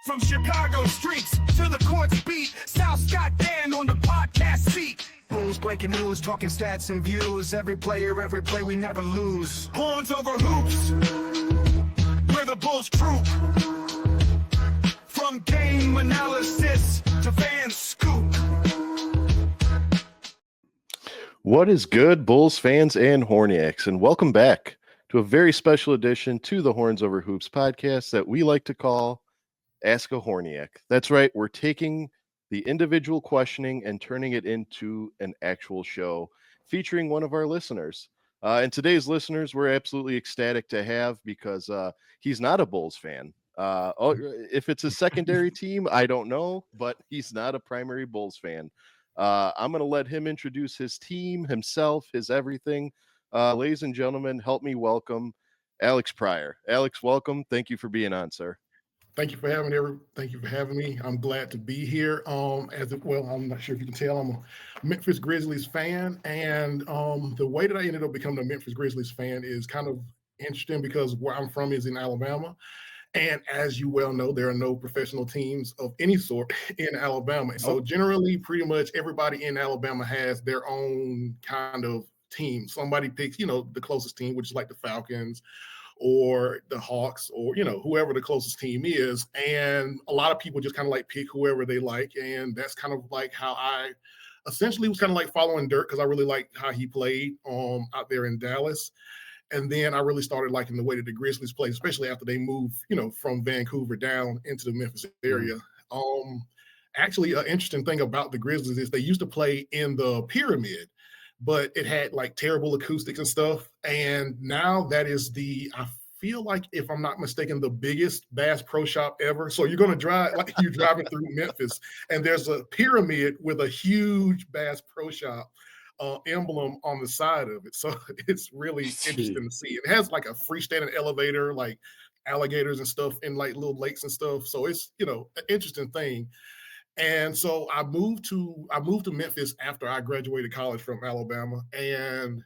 From Chicago streets to the court's beat, South Scott Dan on the podcast seat. Bulls breaking news, talking stats and views. Every player, every play, we never lose. Horns over hoops, we're the Bulls troop. From game analysis to fan scoop. What is good, Bulls fans and Horniacs, and welcome back to a very special edition to the Horns Over Hoops podcast that we like to call Ask a Horniac. That's right, we're taking the individual questioning and turning it into an actual show featuring one of our listeners. And today's listeners, we're absolutely ecstatic to have because he's not a Bulls fan. If it's a secondary team, I don't know, but he's not a primary Bulls fan. I'm going to let him introduce his team, himself, his everything. Ladies and gentlemen, help me welcome Alex Pryor. Alex, welcome. Thank you for being on, sir. Thank you for having me. I'm glad to be here. I'm not sure if you can tell, I'm a Memphis Grizzlies fan, and the way that I ended up becoming a Memphis Grizzlies fan is kind of interesting because where I'm from is in Alabama, and as you well know, there are no professional teams of any sort in Alabama. So generally, pretty much everybody in Alabama has their own kind of team. Somebody picks, the closest team, which is like the Falcons or the Hawks or, whoever the closest team is. And a lot of people just kind of like pick whoever they like. And that's kind of like how I essentially was kind of like following Dirk because I really liked how he played out there in Dallas. And then I really started liking the way that the Grizzlies play, especially after they moved, from Vancouver down into the Memphis area. Actually, an interesting thing about the Grizzlies is they used to play in the pyramid, but it had like terrible acoustics and stuff. And now that is I feel like, if I'm not mistaken, the biggest Bass Pro Shop ever. So you're going to drive, like you're driving through Memphis, and there's a pyramid with a huge Bass Pro Shop emblem on the side of it. So it's really interesting to see. It has like a freestanding elevator, like alligators and stuff in like little lakes and stuff. So it's, an interesting thing. And so I moved to Memphis after I graduated college from Alabama and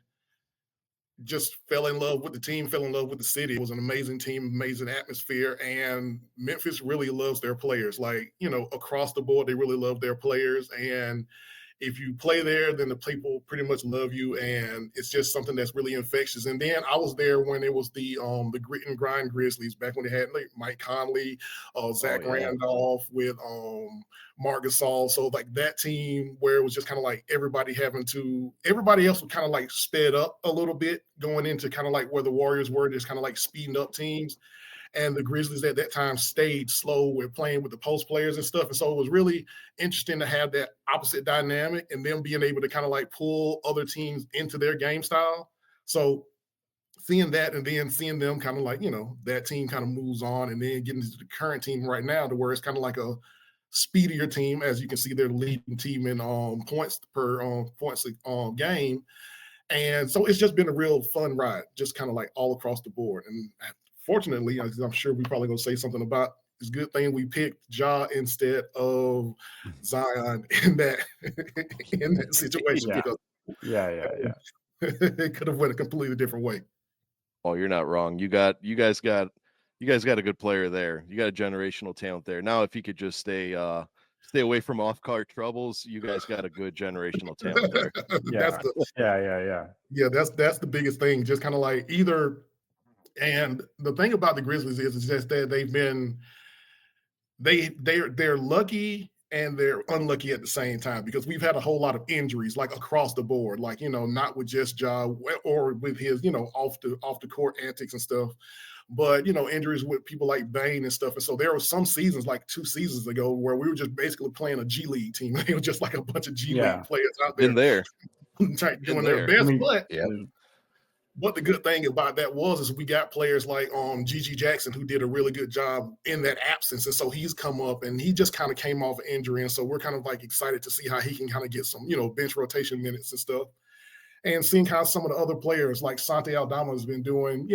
just fell in love with the team, fell in love with the city. It was an amazing team, amazing atmosphere. And Memphis really loves their players. Like, across the board, they really love their players. And if you play there, then the people pretty much love you, and it's just something that's really infectious. And then I was there when it was the grit and grind Grizzlies, back when they had like Mike Conley, Zach Randolph with Marc Gasol. So like that team where it was just kind of like everybody else was kind of like sped up a little bit going into kind of like where the Warriors were, just kind of like speeding up teams. And the Grizzlies at that time stayed slow with playing with the post players and stuff. And so it was really interesting to have that opposite dynamic and them being able to kind of like pull other teams into their game style. So seeing that and then seeing them kind of like, that team kind of moves on and then getting to the current team right now to where it's kind of like a speedier team. As you can see, they're the leading team in points per game. And so it's just been a real fun ride, just kind of like all across the board. And fortunately, I'm sure we're probably going to say something about it's a good thing we picked Ja instead of Zion in that situation. Yeah. It could have went a completely different way. Oh, you're not wrong. You guys got a good player there. You got a generational talent there. Now, if he could just stay away from off-court troubles, you guys got a good generational talent there. That's the biggest thing. Just kind of like either. And the thing about the Grizzlies is just that they're lucky and they're unlucky at the same time because we've had a whole lot of injuries like across the board, like, not with just Ja or with his, off the court antics and stuff, but, injuries with people like Bane and stuff. And so there were some seasons, like 2 seasons ago, where we were just basically playing a G League team. It was just like a bunch of G League players out there. In there. Doing their best. But the good thing about that is we got players like Gigi Jackson, who did a really good job in that absence. And so he's come up and he just kind of came off an injury. And so we're kind of like excited to see how he can kind of get some, bench rotation minutes and stuff. And seeing how some of the other players like Santi Aldama has been doing,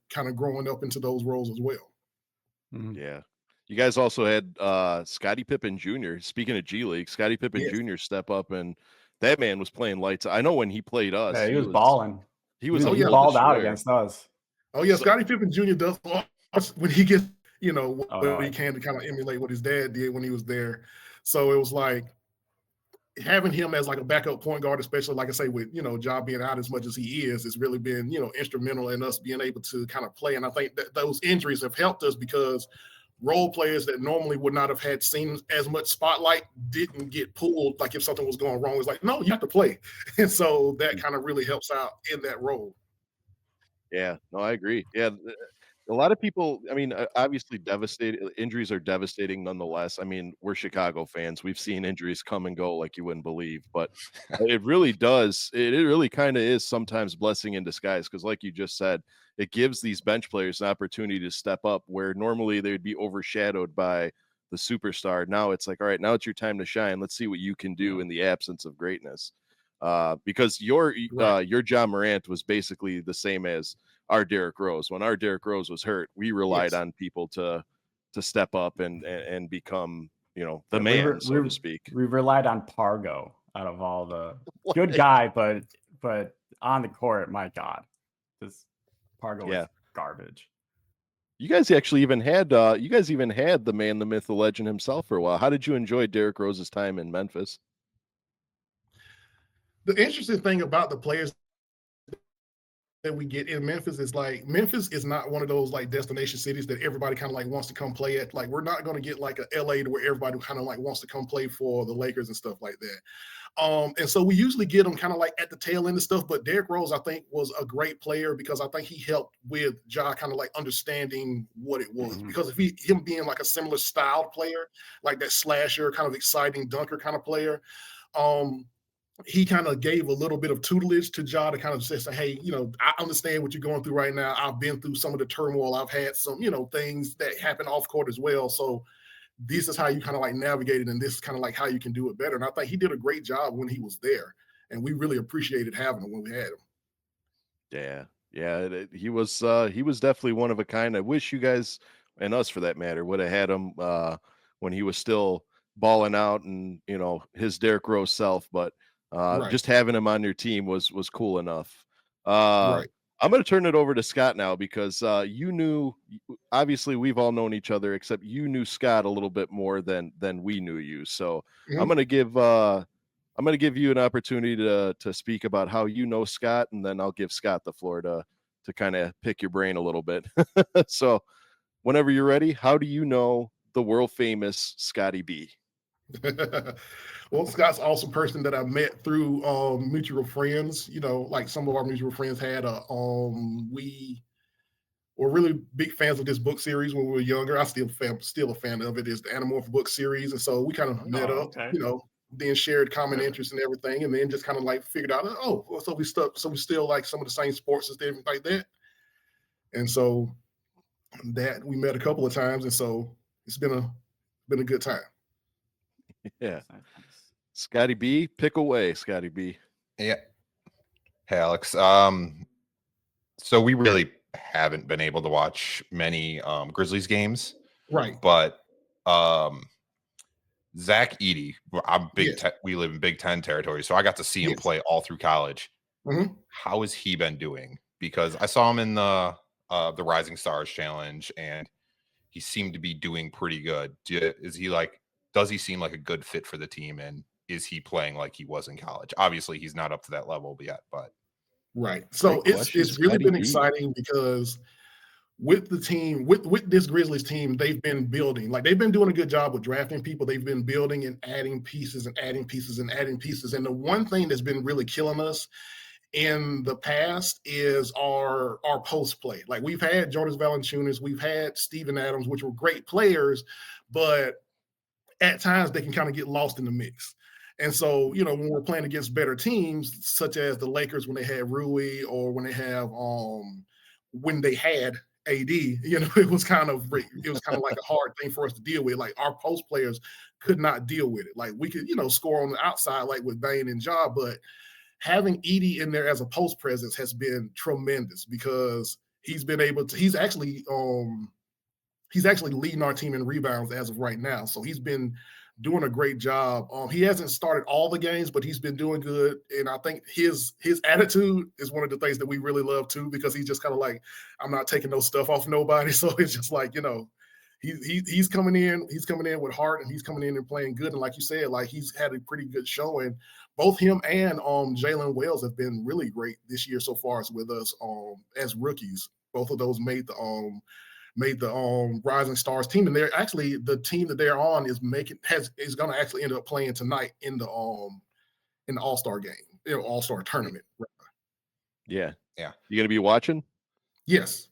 kind of growing up into those roles as well. Mm-hmm. Yeah. You guys also had Scottie Pippen Jr. Speaking of G League, Scottie Pippen Jr. step up, and that man was playing lights. I know when he played us. Yeah, he was balling. He was balled out against us. Oh, yeah, Scottie Pippen Jr. does when he gets what he can to kind of emulate what his dad did when he was there. So it was like having him as like a backup point guard, especially like I say with Ja being out as much as he is, has really been instrumental in us being able to kind of play. And I think that those injuries have helped us because role players that normally would not have had seen as much spotlight didn't get pulled. Like if something was going wrong, it's like, no, you have to play. And so that kind of really helps out in that role. Yeah, no, I agree. Yeah, a lot of people, I mean, obviously devastating injuries are devastating nonetheless. I mean, we're Chicago fans. We've seen injuries come and go like you wouldn't believe, but it really does. It really kind of is sometimes blessing in disguise because, like you just said, it gives these bench players an opportunity to step up where normally they'd be overshadowed by the superstar. Now it's like, all right, now it's your time to shine. Let's see what you can do in the absence of greatness. Because your John Morant was basically the same as our Derrick Rose. When our Derrick Rose was hurt, we relied on people to step up and become, the man, so to speak. We relied on Pargo out of all the good guy, but on the court, my God, this Pargo was garbage. You guys actually even had the man, the myth, the legend himself for a while. How did you enjoy Derrick Rose's time in Memphis? The interesting thing about the players that we get in Memphis is like Memphis is not one of those like destination cities that everybody kind of like wants to come play at. Like we're not going to get like a LA to where everybody kind of like wants to come play for the Lakers and stuff like that. And so we usually get them kind of like at the tail end of stuff. But Derrick Rose, I think, was a great player because I think he helped with Ja kind of like understanding what it was. Because if him being like a similar style player, like that slasher, kind of exciting dunker kind of player, he kind of gave a little bit of tutelage to Ja to kind of say, hey, I understand what you're going through right now. I've been through some of the turmoil. I've had some, things that happen off court as well. So this is how you kind of like navigate it. And this is kind of like how you can do it better. And I think he did a great job when he was there. And we really appreciated having him when we had him. Yeah. Yeah. He was definitely one of a kind. I wish you guys, and us for that matter, would have had him when he was still balling out and, his Derrick Rose self. But just having him on your team was cool enough. Right. I'm going to turn it over to Scott now because obviously we've all known each other, except you knew Scott a little bit more than we knew you. So I'm going to give you an opportunity to speak about how you know Scott, and then I'll give Scott the floor to kind of pick your brain a little bit. So whenever you're ready, how do you know the world famous Scotty B? Well, Scott's an awesome person that I met through mutual friends. Like some of our mutual friends had we were really big fans of this book series when we were younger. I still a fan of it. Is the Animorph book series, and so we kind of met up. Okay. Then shared common interests and everything, and then just kind of like figured out, so we still like some of the same sports and things like that. And so that we met a couple of times, and so it's been a good time. Yeah. Scotty B, pick away, Scotty B. Yeah. Hey, Alex. So we really haven't been able to watch many Grizzlies games. Right. But Zach Edey, I'm we live in Big Ten territory, so I got to see him play all through college. How has he been doing? Because I saw him in the Rising Stars Challenge, and he seemed to be doing pretty good. Does he seem like a good fit for the team, and is he playing like he was in college? Obviously, he's not up to that level yet, but right. So it's really been exciting because with the team, with this Grizzlies team, they've been building. Like they've been doing a good job with drafting people. They've been building and adding pieces and adding pieces and adding pieces. And the one thing that's been really killing us in the past is our post play. Like we've had Jonas Valanciunas, we've had Steven Adams, which were great players, but at times they can kind of get lost in the mix. And so, when we're playing against better teams, such as the Lakers when they had Rui, or when they have when they had AD, it was kind of like a hard thing for us to deal with. Like our post players could not deal with it. Like we could, score on the outside like with Bane and Ja, but having Edey in there as a post presence has been tremendous because he's been able to. He's actually leading our team in rebounds as of right now. So he's been doing a great job. He hasn't started all the games, but he's been doing good. And I think his attitude is one of the things that we really love too, because he's just kind of like, I'm not taking no stuff off nobody. So it's just like, he's coming in. He's coming in with heart, and he's coming in and playing good. And like you said, like he's had a pretty good showing. Both him and Jalen Wells have been really great this year so far as with us as rookies. Both of those made the Rising Stars team, and they're actually the team that they're on is going to actually end up playing tonight in the All-Star game, All-Star tournament. Yeah. You gonna be watching? Yes.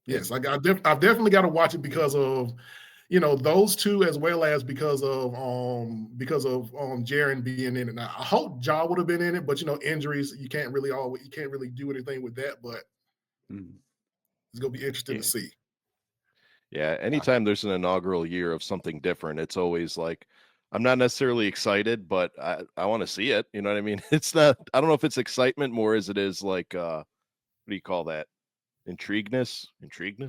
I've definitely got to watch it because of those two, as well as because of Jaren being in it. Now I hope Ja would have been in it, but injuries, you can't really do anything with that. But it's gonna be interesting to see. Yeah, anytime there's an inaugural year of something different, it's always like, I'm not necessarily excited, but I want to see it. You know what I mean? It's not, I don't know if it's excitement more as it is like, what do you call that? Intrigueness?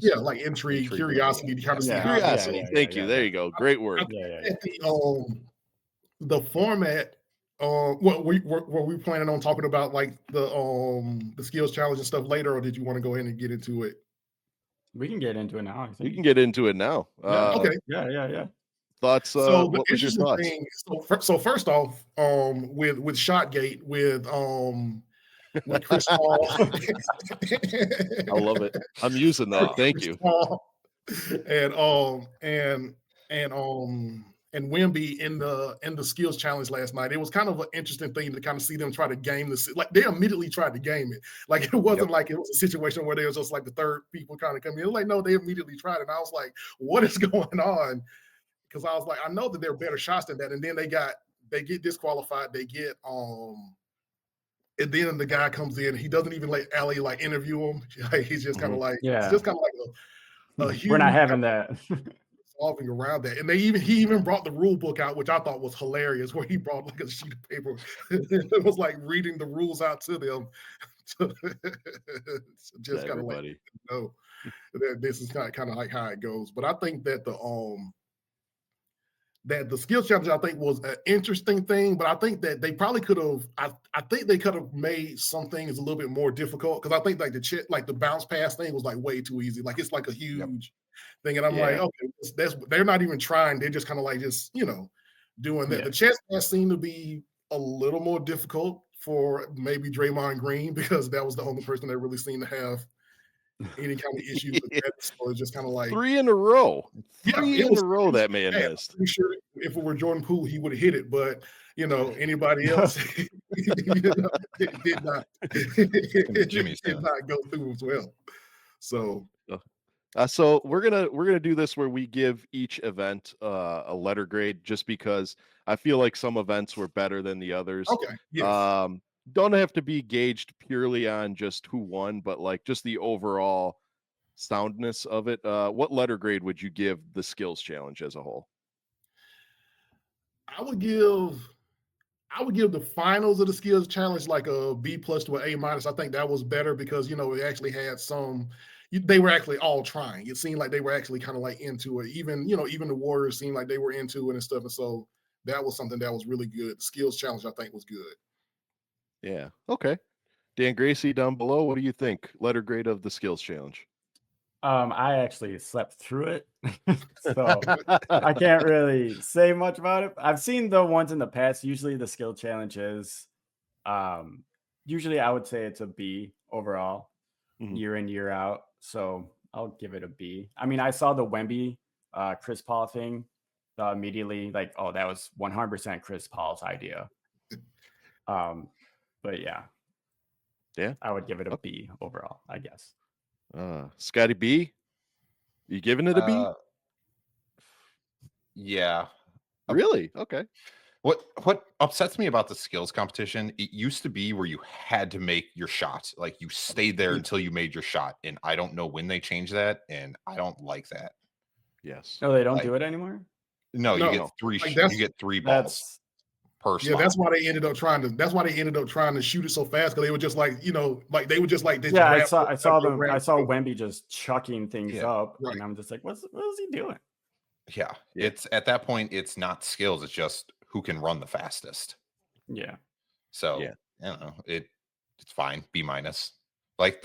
Yeah, like intrigue, curiosity to kind of see how. Curiosity. Thank you. There you go. Great word. The format. What were we planning on talking about, like the skills challenge and stuff later, or did you want to go ahead and get into it? We can get into it now. I think. We can get into it now. Okay. Yeah. Thoughts? So what was your thoughts? So first off, with Shotgate, with Chris Paul. I love it. I'm using that. Thank you. And Wemby in the skills challenge last night. It was kind of an interesting thing to kind of see them try to game this. Like they immediately tried to game it. Like it wasn't like it was a situation where they was just like the third people kind of coming in. It was like, no, they immediately tried it. And I was like, what is going on? Because I was like, I know that they're better shots than that. And then they get disqualified. They get and then the guy comes in. He doesn't even let Allie like interview him. Like, he's just kind of like, it's just kind of like a huge. We're not having that. Solving around that, and he even brought the rule book out, which I thought was hilarious. Where he brought like a sheet of paper, it was like reading the rules out to them. Just kind of like, that this is kind of like how it goes. But I think that the skills challenge, I think, was an interesting thing, but I think that they probably could have. I think they could have made some things a little bit more difficult, because I think like the bounce pass thing was like way too easy. Like it's like a huge thing, and I'm like, okay, they're not even trying. They're just kind of like doing that. The chest pass seemed to be a little more difficult for maybe Draymond Green, because that was the only person that really seemed to have any kind of issues with that. So it's just kind of like 3 in a row. Three in a row that man missed. I'm pretty sure if it were Jordan Poole, he would have hit it, but anybody else did not go through as well. So so we're gonna do this where we give each event a letter grade, just because I feel like some events were better than the others. Okay. Yes. Don't have to be gauged purely on just who won, but like just the overall soundness of it. What letter grade would you give the skills challenge as a whole? I would give the finals of the skills challenge like a B+ to an A-. I think that was better because it actually had some. They were actually all trying. It seemed like they were actually kind of like into it. Even the Warriors seemed like they were into it and stuff. And so that was something that was really good. The skills challenge, I think, was good. Yeah. Okay. Dan Gracie down below, what do you think? Letter grade of the skills challenge. I actually slept through it, so I can't really say much about it. I've seen the ones in the past. Usually the skill challenges, usually I would say it's a B overall, year in, year out. So I'll give it a B. I mean, I saw the Wemby, Chris Paul thing, immediately like, oh, that was 100% Chris Paul's idea. But yeah, I would give it a B overall, I guess. Scotty B, you giving it a B? Yeah. Really? Okay. What upsets me about the skills competition, it used to be where you had to make your shot. Like you stayed there until you made your shot. And I don't know when they changed that, and I don't like that. Yes. No, they don't do it anymore? No, you get three. You get 3 balls per spot. Yeah, that's why they ended up trying to shoot it so fast, because they were just like, they were just like, I saw Wemby just chucking things up, and I'm just like, what is he doing? Yeah, it's at that point, it's not skills, it's just who can run the fastest. Yeah. So I don't know. It's fine. B-. Like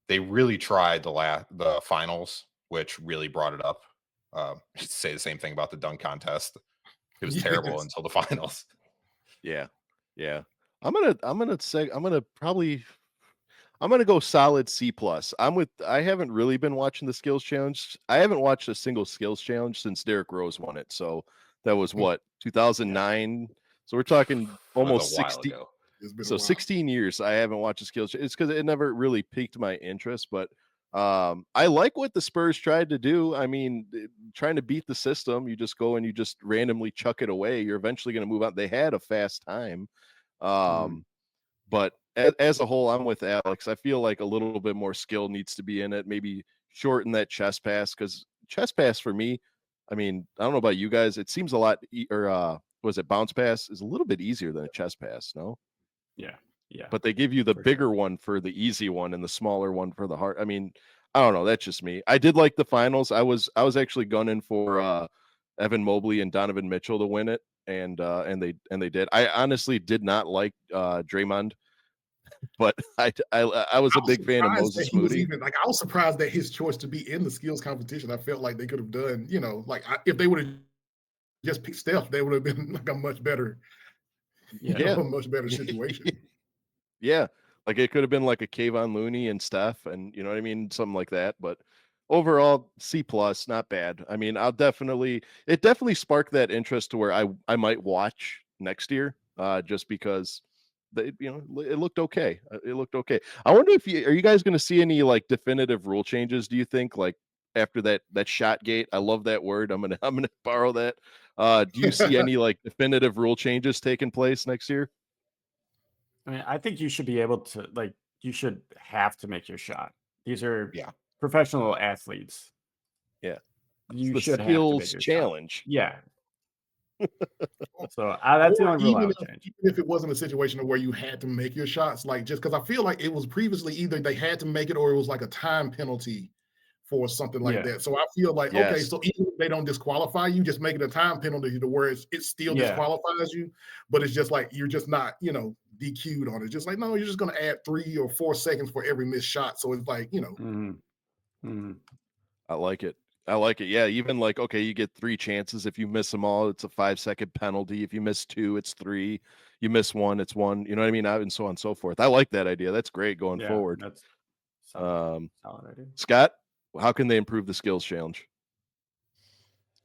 they really tried the finals which really brought it up. Say the same thing about the dunk contest. It was terrible until the finals. Yeah. I'm gonna go solid C plus. I haven't really been watching the skills challenge. I haven't watched a single skills challenge since Derrick Rose won it. So that was what, 2009. So we're talking almost a while 60. ago. So 16 years I haven't watched a skills. It's because it never really piqued my interest. But I like what the Spurs tried to do. I mean, trying to beat the system. You just go and you just randomly chuck it away. You're eventually going to move on. They had a fast time. But as a whole, I'm with Alex. I feel like a little bit more skill needs to be in it. Maybe shorten that chest pass, because chest pass for me, I mean, I don't know about you guys. It seems a lot, was it bounce pass is a little bit easier than a chest pass, no? Yeah. But they give you the bigger one for the easy one and the smaller one for the hard. I mean, I don't know. That's just me. I did like the finals. I was actually gunning for Evan Mobley and Donovan Mitchell to win it, and they did. I honestly did not like Draymond, but I was a big fan of Moses Moody. I was surprised that his choice to be in the skills competition. I felt like they could have done, if they would have just picked Steph, they would have been like a much better, a much better situation. Yeah, like it could have been like a Kayvon Looney and Steph, and you know what I mean, something like that. But overall, C plus, not bad. I mean, it definitely sparked that interest to where I might watch next year, just because it looked okay. It looked okay. I wonder are you guys going to see any like definitive rule changes? Do you think, like after that shot gate? I love that word. I'm gonna borrow that. Do you see any like definitive rule changes taking place next year? I mean, I think you should be able to, you should have to make your shot. These are professional athletes. Yeah. You should have to make your challenge. Shot. Yeah. So that's the only rule I would change. Even if it wasn't a situation where you had to make your shots, like just because I feel like it was previously either they had to make it or it was like a time penalty for something like that. So I feel like, okay, so even if they don't disqualify you, just make it a time penalty to where it still disqualifies you, but it's just like you're just not, DQ'd on it. Just like, no, you're just going to add 3 or 4 seconds for every missed shot. So it's like, I like it. Yeah. Even like, okay, you get 3 chances. If you miss them all, it's a 5-second penalty. If you miss 2, it's 3. You miss 1, it's 1. You know what I mean? And so on and so forth. I like that idea. That's great going forward. That's solid idea. Scott, how can they improve the skills challenge?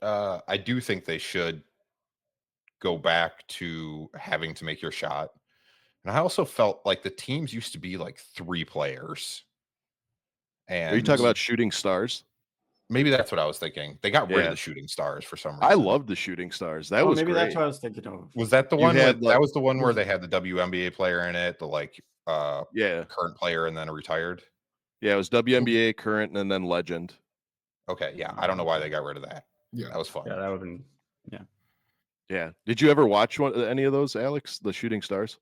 I do think they should go back to having to make your shot. And I also felt like the teams used to be like 3 players. And are you talking about shooting stars? Maybe that's what I was thinking. They got rid of the shooting stars for some reason. I love the shooting stars. That was maybe great. That's what I was thinking of. Was that the one? That was the one where they had the WNBA player in it, the current player and then a retired. Yeah, it was WNBA current and then legend. Okay, yeah. I don't know why they got rid of that. Yeah, that was fun. Yeah, that would have been. Yeah. Did you ever watch any of those, Alex? The shooting stars?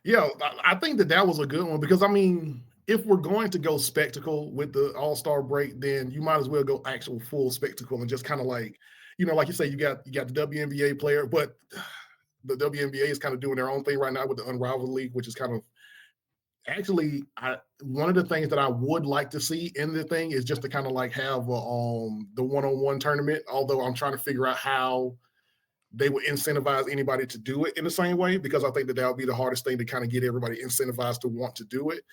Yeah, I think that was a good one because I mean, if we're going to go spectacle with the All-Star break, then you might as well go actual full spectacle and just kind of like, like you say, you got the WNBA player, but the WNBA is kind of doing their own thing right now with the Unrivaled League, which is kind of actually one of the things that I would like to see in the thing is just to kind of like have the one-on-one tournament. Although I'm trying to figure out how they would incentivize anybody to do it in the same way, because I think that would be the hardest thing to kind of get everybody incentivized to want to do it.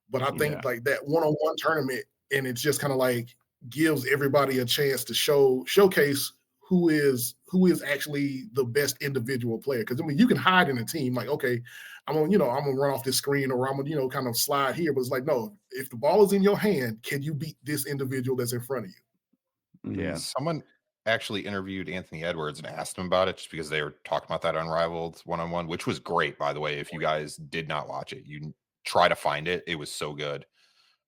But I think like that one-on-one tournament, and it's just kind of like gives everybody a chance to showcase who is actually the best individual player. Because I mean, you can hide in a team, like, okay, I'm gonna run off this screen, or I'm gonna kind of slide here. But it's like, no, if the ball is in your hand, can you beat this individual that's in front of you? Yeah. Someone actually interviewed Anthony Edwards and asked him about it, just because they were talking about that Unrivaled one-on-one, which was great, by the way. If you guys did not watch it, you try to find it. It was so good.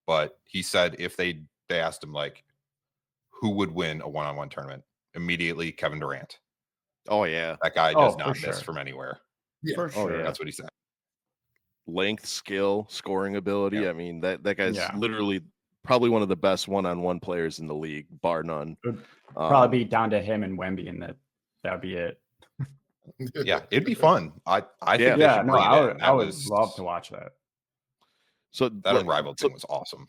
But he said if they asked him like who would win a one-on-one tournament, immediately Kevin Durant. Oh yeah, that guy does not miss from anywhere. Yeah, for sure. That's what he said. Length, skill, scoring ability. Yeah. I mean, that guy's literally probably one of the best one-on-one players in the league, bar none. It would probably be down to him and Wemby, and that would be it. Yeah, it'd be fun. I think I would love to watch that. So that Unrivaled thing was awesome.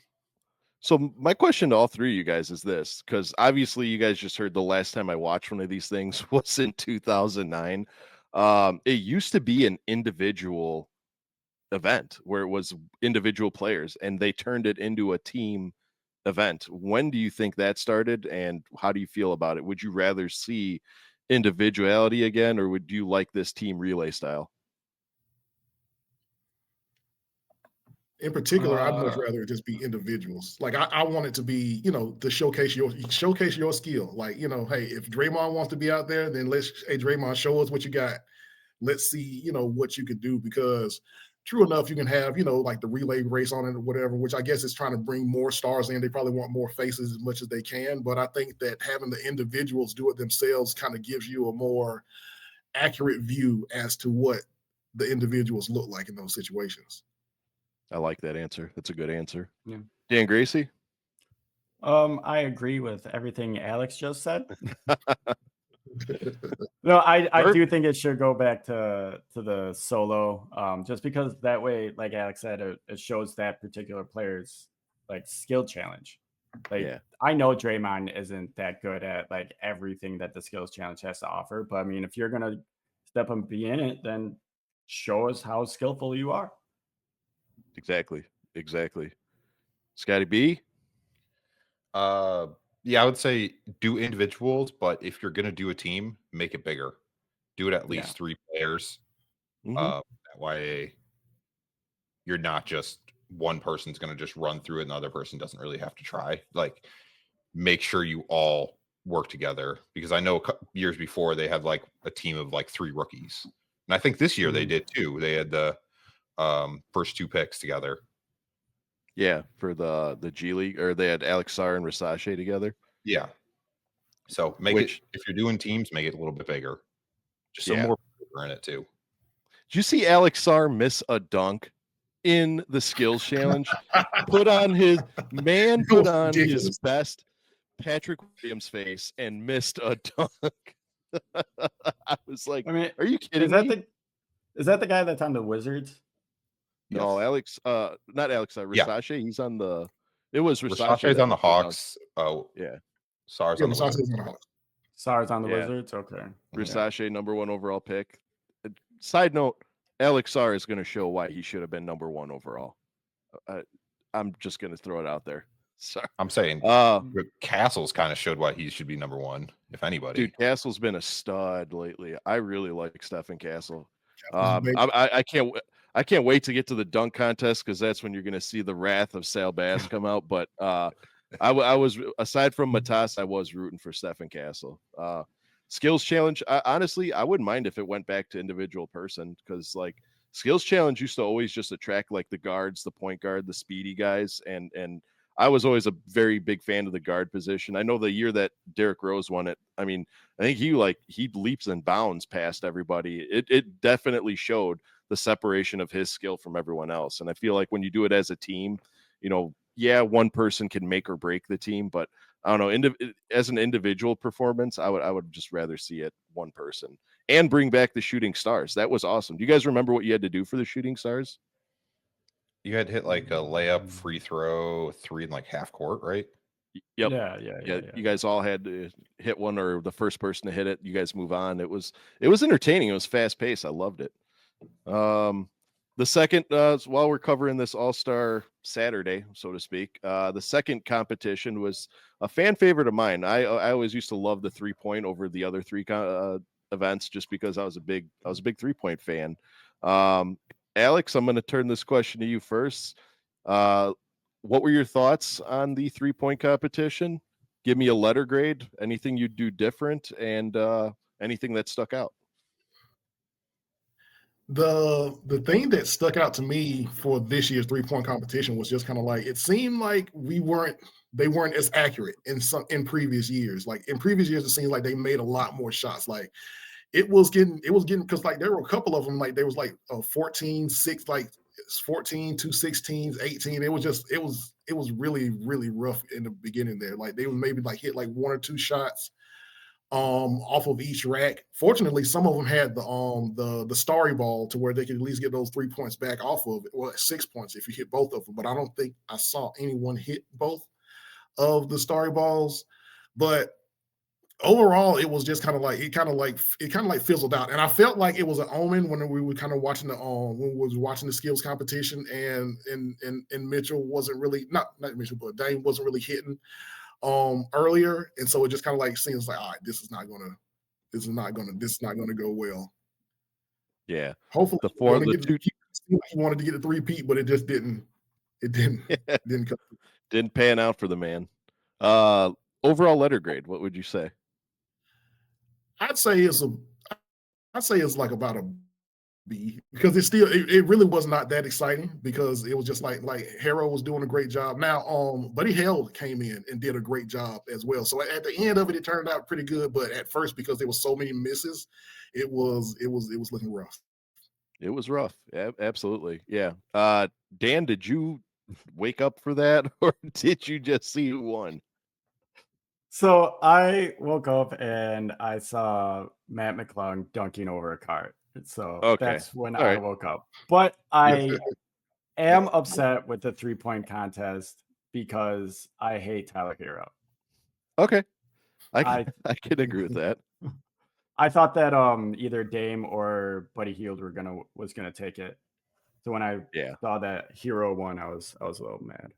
So my question to all three of you guys is this, because obviously you guys just heard the last time I watched one of these things was in 2009. It used to be an individual event where it was individual players, and they turned it into a team event. When do you think that started, and how do you feel about it? Would you rather see individuality again, or would you like this team relay style? In particular, I'd much rather it just be individuals. Like I want it to be, to showcase your skill. Like, hey, if Draymond wants to be out there, then hey, Draymond, show us what you got. Let's see, what you could do, because true enough, you can have, like the relay race on it or whatever, which I guess is trying to bring more stars in. They probably want more faces as much as they can. But I think that having the individuals do it themselves kind of gives you a more accurate view as to what the individuals look like in those situations. I like that answer. That's a good answer. Yeah. Dan Gracie? I agree with everything Alex just said. No, I do think it should go back to the solo, just because that way, like Alex said, it shows that particular player's like skill challenge. Like, Yeah. I know Draymond isn't that good at like everything that the skills challenge has to offer, but I mean, if you're gonna step and be in it, then show us how skillful you are. Exactly. Scotty B? Yeah, I would say do individuals, but if you're gonna do a team, make it bigger. Do it at least 3 players. Mhm. That way you're not just one person's gonna just run through it and the other person doesn't really have to try. Like, make sure you all work together, because I know years before they had like a team of like 3 rookies. And I think this year they did too. They had the first 2 picks together. Yeah, for the G League, or they had Alex Sarr and Rasace together. Yeah. So make it, if you're doing teams, make it a little bit bigger. Just some more people in it too. Did you see Alex Sarr miss a dunk in the skills challenge? put on his best Patrick Williams face and missed a dunk. I was like, I mean, are you kidding me? Is that the guy that's on the Wizards? No, Alex, not Alex, Rasace. Yeah. He's on the. It was Rasace's on the Hawks. Oh, yeah. Sarr's on the Wizards. Sarr's on the Wizards. Okay. Rasace, number 1 overall pick. Side note: Alex Sarr is going to show why he should have been number 1 overall. I'm just going to throw it out there. Sorry. I'm saying Castle's kind of showed why he should be number 1, if anybody. Dude, Castle's been a stud lately. I really like Stephen Castle. I can't wait to get to the dunk contest, because that's when you're going to see the wrath of Sal Bass come out. But I was, aside from Matas, I was rooting for Stephen Castle. Skills challenge, honestly, I wouldn't mind if it went back to individual person, because like skills challenge used to always just attract like the guards, the point guard, the speedy guys, and I was always a very big fan of the guard position. I know the year that Derrick Rose won it, I mean, I think he leaps and bounds past everybody. It definitely showed the separation of his skill from everyone else. And I feel like when you do it as a team, one person can make or break the team, but I don't know, as an individual performance, I would just rather see it one person, and bring back the shooting stars. That was awesome. Do you guys remember what you had to do for the shooting stars? You had to hit like a layup, free throw, 3 in like half court, right? Yep. Yeah. You guys all had to hit one, or the first person to hit it, you guys move on. It was entertaining. It was fast paced. I loved it. The second, while we're covering this All-Star Saturday, so to speak, the second competition was a fan favorite of mine. I always used to love the 3-point over the other 3 events, just because I was a big 3-point fan. Alex, I'm going to turn this question to you first. What were your thoughts on the 3-point competition? Give me a letter grade, anything you'd do different, and anything that stuck out. The thing that stuck out to me for this year's 3-point competition was just kind of like, it seemed like they weren't as accurate in previous years. Like in previous years, it seemed like they made a lot more shots. Like it was getting, because like there were a couple of them, like there was like 14-6, like 14, 2 16s, 18. It was really, really rough in the beginning there. Like they would maybe like hit like 1 or 2 shots off of each rack. Fortunately, some of them had the starry ball to where they could at least get those 3 points back off of it. Well, 6 points if you hit both of them. But I don't think I saw anyone hit both of the starry balls. But overall, it was just kind of like fizzled out, and I felt like it was an omen when we were kind of watching when we was watching the skills competition, and Mitchell wasn't really not Mitchell, but Dame wasn't really hitting earlier, and so it just kind of like seems like, all right, this is not gonna go well. Yeah, Hopefully, he wanted to get a three-peat, but it just didn't. It didn't. Didn't pan out for the man. Overall letter grade, what would you say? I'd say it's like about a B, because it really was not that exciting, because it was just like Harrow was doing a great job. Now, Buddy Hield came in and did a great job as well. So at the end of it turned out pretty good. But at first, because there was so many misses, it was looking rough. It was rough. Yeah, absolutely. Yeah. Dan, did you wake up for that, or did you just see who won? So I woke up and I saw Matt McClung dunking over a cart. So that's when I woke up. But I am upset with the 3-point contest because I hate Tyler Hero. Okay. I can agree with that. I thought that either Dame or Buddy Hield was gonna take it. So when I saw that Hero won, I was a little mad.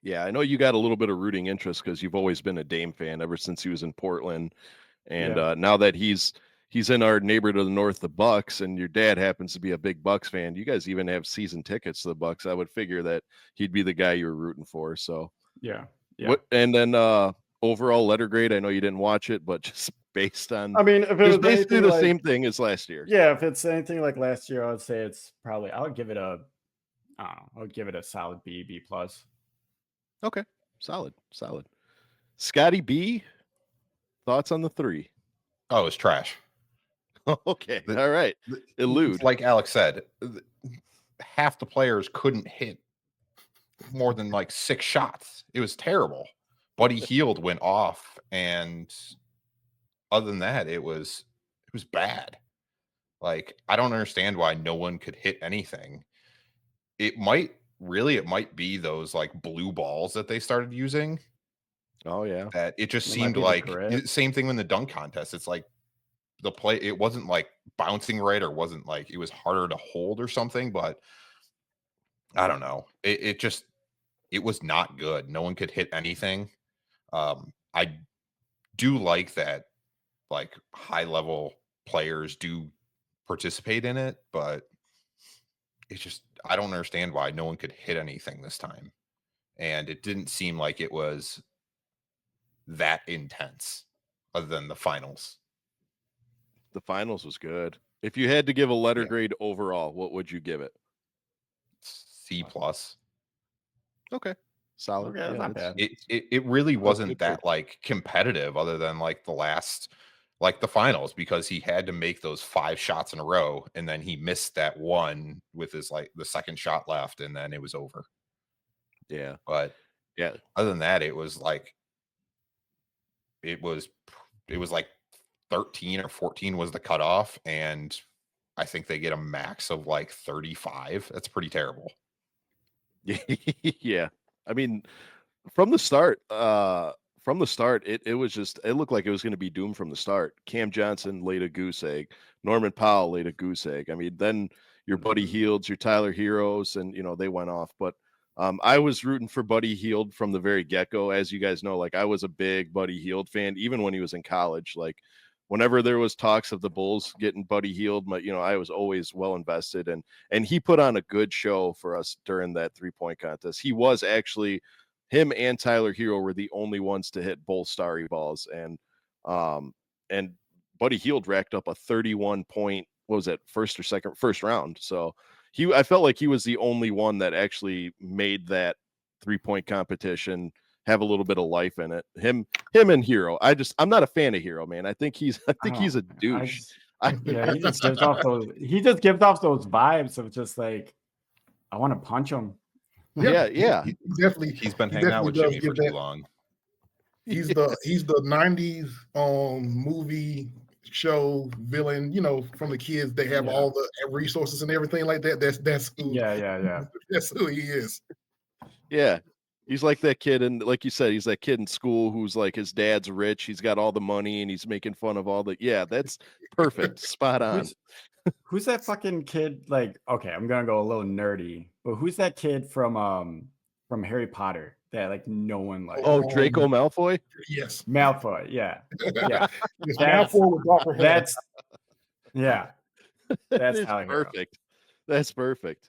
Yeah, I know you got a little bit of rooting interest because you've always been a Dame fan ever since he was in Portland, and now that he's in our neighbor to the north, the Bucks, and your dad happens to be a big Bucks fan. You guys even have season tickets to the Bucks. I would figure that he'd be the guy you were rooting for. So yeah. And then overall letter grade, I know you didn't watch it, but just based on, I mean, if it was basically the same thing as last year. Yeah, if it's anything like last year, I would say it's probably, I would give it a solid B plus. Okay, solid. Scotty B, thoughts on the 3? Oh, it's trash. Okay, all right. Elude. Like Alex said, half the players couldn't hit more than like 6 shots. It was terrible. Buddy Hield went off, and other than that, it was bad. Like, I don't understand why no one could hit anything. It might be those like blue balls that they started using. Oh yeah. That it just seemed like same thing in the dunk contest. It's like the play, it wasn't like bouncing right, or wasn't like, it was harder to hold or something, but I don't know. It was not good. No one could hit anything. I do like that, like, high level players do participate in it, but it's just, I don't understand why no one could hit anything this time. And it didn't seem like it was that intense other than the finals. The finals was good. If you had to give a letter grade overall, what would you give it? C plus. Okay. Solid. Okay, that's not bad. It really wasn't that like competitive, other than like the finals, because he had to make those 5 shots in a row, and then he missed that one with his like the second shot left, and then it was over. Yeah. But other than that, it was like 13 or 14 was the cutoff, and I think they get a max of like 35. That's pretty terrible. Yeah. I mean, from the start, it was just, it looked like it was going to be doomed from the start. Cam Johnson laid a goose egg. Norman Powell laid a goose egg. I mean, then your Buddy Hields, your Tyler Heroes, and they went off. But I was rooting for Buddy Hield from the very get-go. As you guys know, like, I was a big Buddy Hield fan, even when he was in college. Like, whenever there was talks of the Bulls getting Buddy Hield, I was always well invested, and he put on a good show for us during that 3-point contest. He was actually, him and Tyler Hero were the only ones to hit both starry balls, and Buddy Hield racked up a 31-point, what was it, first round. So I felt like he was the only one that actually made that 3-point competition have a little bit of life in it. Him and Hero. I'm not a fan of Hero, man. I think he's a douche. He just gives off those vibes of just like, I want to punch him. Yeah. Definitely. He's been hanging out with Jimmy for too long. He's the 90s movie show villain, from the kids. They have all the resources and everything like that. That's who that's who he is. Yeah. He's like that kid, and like you said, he's that kid in school who's like his dad's rich, he's got all the money, and he's making fun of all the that's perfect. Spot on. Who's that fucking kid? Like, okay, I'm gonna go a little nerdy, but who's that kid from Harry Potter that like no one likes? Oh, Draco Malfoy? Yes. Malfoy, yeah. Malfoy with darker hair. That's perfect. That's perfect.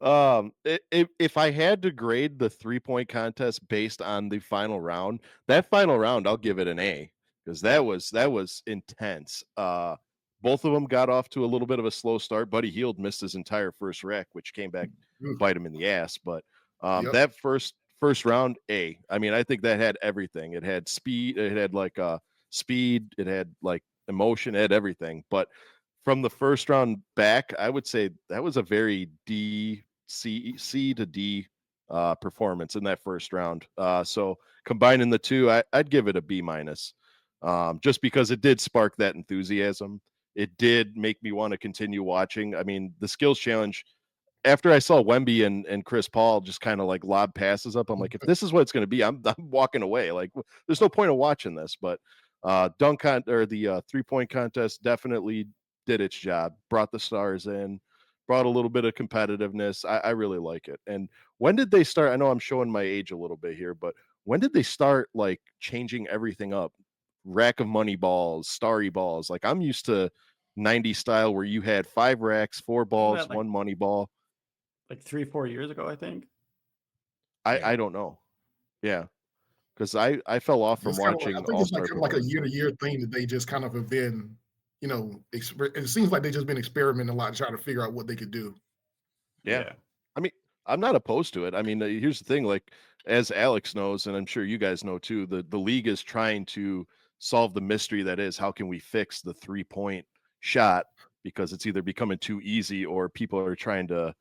If I had to grade the 3-point contest based on the final round, I'll give it an A, because that was intense. Both of them got off to a little bit of a slow start. Buddy Hield missed his entire first rack, which came back to bite him in the ass. But that first round, A. I mean, I think that had everything. It had speed. It had like speed. It had like emotion. It had everything. But from the first round back, I would say that was a very C to D performance in that first round. So combining the two, I'd give it a B minus, just because it did spark that enthusiasm. It did make me want to continue watching. I mean, the skills challenge, after I saw Wemby and Chris Paul just kind of like lob passes up, I'm like, if this is what it's going to be, I'm walking away. Like, there's no point of watching this. But the 3-point contest definitely did its job, brought the stars in, brought a little bit of competitiveness. I really like it. And when did they start? I know I'm showing my age a little bit here, but when did they start like changing everything up? Rack of money balls, starry balls. Like, I'm used to 90s style where you had 5 racks, 4 balls, 1 money ball. Like 3-4 years ago, I think. I don't know. Yeah. Because I fell off from watching. I think it's like a year-to-year thing that they just kind of have been, it seems like they've just been experimenting a lot, trying to figure out what they could do. Yeah. I mean, I'm not opposed to it. I mean, here's the thing, like, as Alex knows, and I'm sure you guys know too, the league is trying to solve the mystery that is, how can we fix the 3-point shot, because it's either becoming too easy or people are trying to,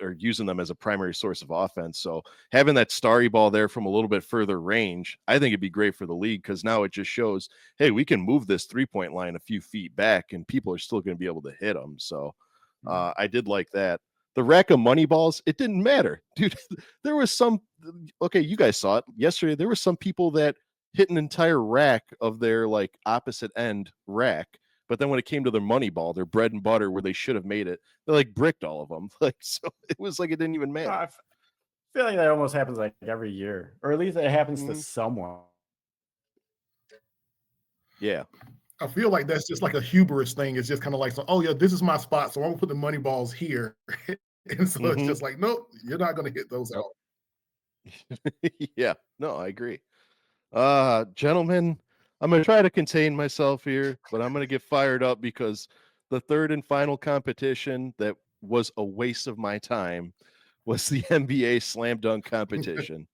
are using them as a primary source of offense. So having that starry ball there from a little bit further range, I think it'd be great for the league, because now it just shows, hey, we can move this 3-point line a few feet back and people are still going to be able to hit them. So I did like that. The rack of money balls, it didn't matter, dude. There was you guys saw it yesterday. There were some people that hit an entire rack of their like opposite end rack, but then when it came to their money ball, their bread and butter, where they should have made it, they like bricked all of them. Like, so it was like it didn't even matter. I feel like that almost happens like every year, or at least it happens to someone. Yeah. I feel like that's just like a hubris thing. It's just kind of like, so, oh yeah, this is my spot, so I'm gonna put the money balls here. And so it's just like, nope, you're not gonna hit those out. Yeah, no, I agree. Gentlemen, I'm gonna try to contain myself here, but I'm gonna get fired up, because the third and final competition that was a waste of my time was the NBA slam dunk competition.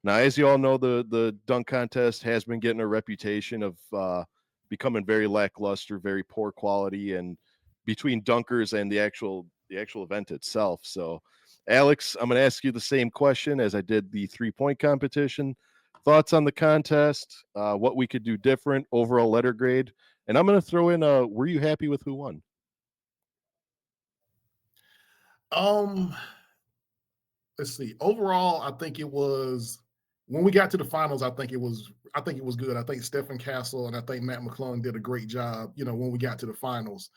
Now, as you all know, the dunk contest has been getting a reputation of becoming very lackluster, very poor quality, and between dunkers and the actual event itself. So, Alex, I'm going to ask you the same question as I did the 3-point competition. Thoughts on the contest, what we could do different, overall letter grade, and I'm going to throw in were you happy with who won? Let's see. Overall, I think it was, when we got to the finals, I think it was good. I think Stephen Castle and I think Matt McClung did a great job, when we got to the finals.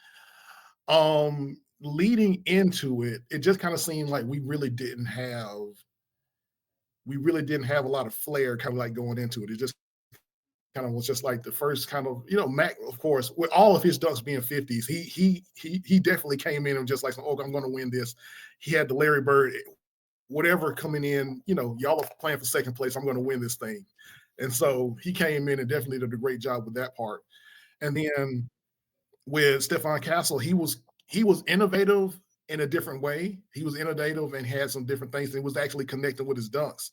Leading into it, it just kind of seemed like we really didn't have a lot of flair kind of like going into it. It just kind of was just like the first kind of, Mac, of course, with all of his dunks being 50s, he definitely came in and just like, oh, I'm going to win this. He had the Larry Bird, whatever coming in, y'all are playing for second place, I'm going to win this thing. And so he came in and definitely did a great job with that part. And then with Stefan Castle, he was innovative in a different way. He was innovative and had some different things. It was actually connecting with his dunks.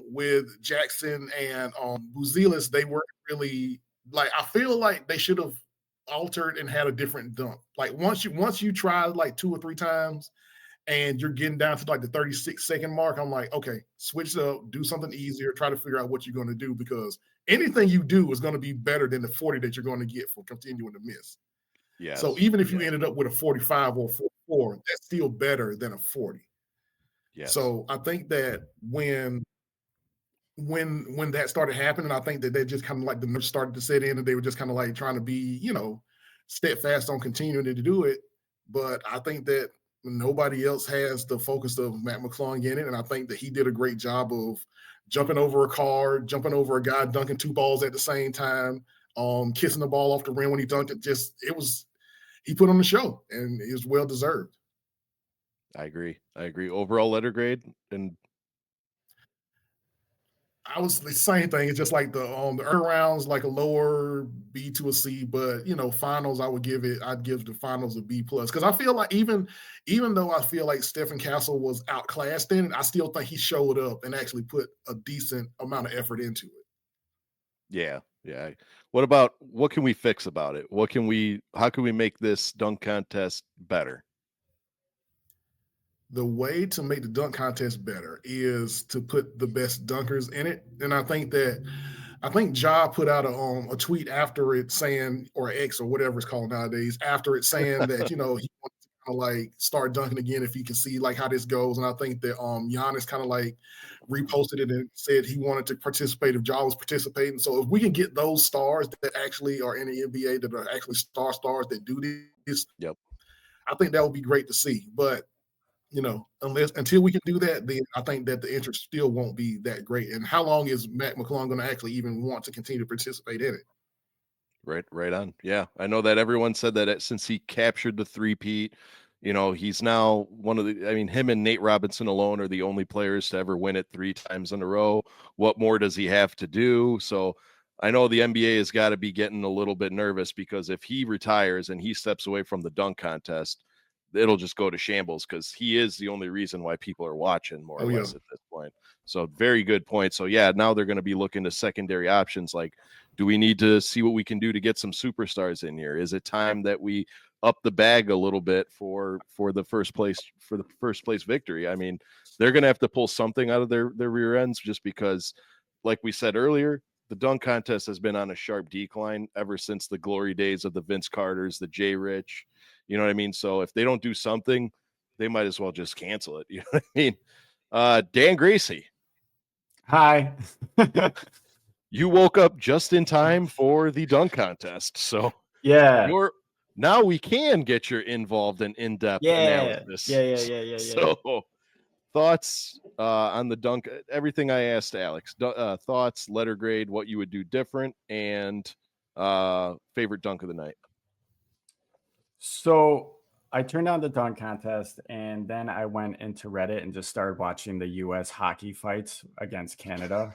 With Jackson and Buzelis, they weren't really, like, I feel like they should have altered and had a different dunk. Like once you try like 2 or 3 times and you're getting down to like the 36-second mark, I'm like, okay, switch it up, do something easier, try to figure out what you're going to do, because anything you do is going to be better than the 40 that you're going to get for continuing to miss. Yes. So even if you ended up with a 45 or 44, that's still better than a 40. Yes. So I think that when that started happening, I think that they just kind of like the nerves started to set in, and they were just kind of like trying to be, steadfast on continuing to do it. But I think that nobody else has the focus of Matt McClung in it, and I think that he did a great job of jumping over a car, jumping over a guy, dunking 2 balls at the same time, kissing the ball off the rim when he dunked it. He put on the show, and it was well deserved. I agree. Overall letter grade, and I was the same thing. It's just like the early rounds, like a lower B to a C, but finals, I'd give the finals a B plus, because I feel like even though I feel like Stephen Castle was outclassed in it, I still think he showed up and actually put a decent amount of effort into it. Yeah. What can we fix about it? How can we make this dunk contest better? The way to make the dunk contest better is to put the best dunkers in it. And I think Ja put out a tweet after it saying, or X or whatever it's called nowadays, after it saying that, he wanted to kind of like start dunking again if he can see like how this goes. And I think that Giannis kind of like reposted it and said he wanted to participate if Ja was participating. So if we can get those stars that actually are in the NBA, that are actually stars that do this, Yep. I think that would be great to see. But until we can do that, then I think that the interest still won't be that great. And how long is Matt McClung going to actually even want to continue to participate in it? Right on. Yeah, I know that everyone said that since he captured the three-peat, he's now one of the. I mean, him and Nate Robinson alone are the only players to ever win it 3 times in a row. What more does he have to do? So I know the NBA has got to be getting a little bit nervous, because if he retires and he steps away from the dunk contest, it'll just go to shambles, because he is the only reason why people are watching, more or less, at this point. So very good point. So yeah, now they're going to be looking to secondary options. Like, do we need to see what we can do to get some superstars in here? Is it time that we up the bag a little bit for the first place victory? I mean, they're going to have to pull something out of their rear ends, just because, like we said earlier, the dunk contest has been on a sharp decline ever since the glory days of the Vince Carters, the Jay Rich. You know what I mean? So if they don't do something, they might as well just cancel it. You know what I mean? Dan Gracie. Hi. You woke up just in time for the dunk contest. So yeah. Now we can get your involved and in-depth analysis. Yeah. So thoughts on the dunk, everything I asked Alex, thoughts, letter grade, what you would do different, and favorite dunk of the night. So I turned on the dunk contest, and then I went into Reddit and just started watching the U.S. hockey fights against Canada.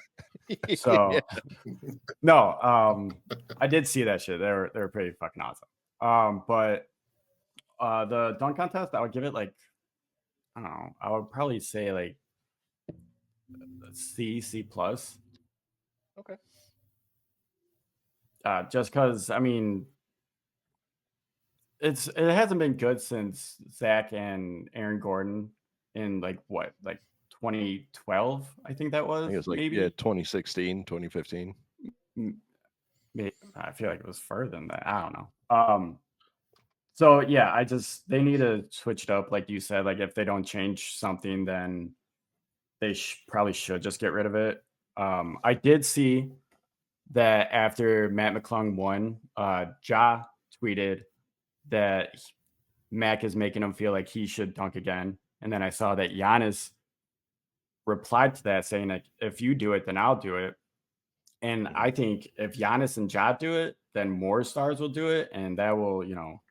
So no, I did see that shit. They're pretty fucking awesome. But the dunk contest, I would give it like, I don't know, I would probably say like C plus. Okay. Just because, I mean, it hasn't been good since Zach and Aaron Gordon in like 2012, I think that was. I think it was like maybe 2016, 2015. I feel like it was further than that. I don't know. So yeah, they need to switch it up, like you said. Like if they don't change something, then they probably should just get rid of it. I did see that after Matt McClung won, Ja tweeted that Mac is making him feel like he should dunk again. And then I saw that Giannis replied to that saying, like, if you do it, then I'll do it. And I think if Giannis and Ja do it, then more stars will do it. And that will,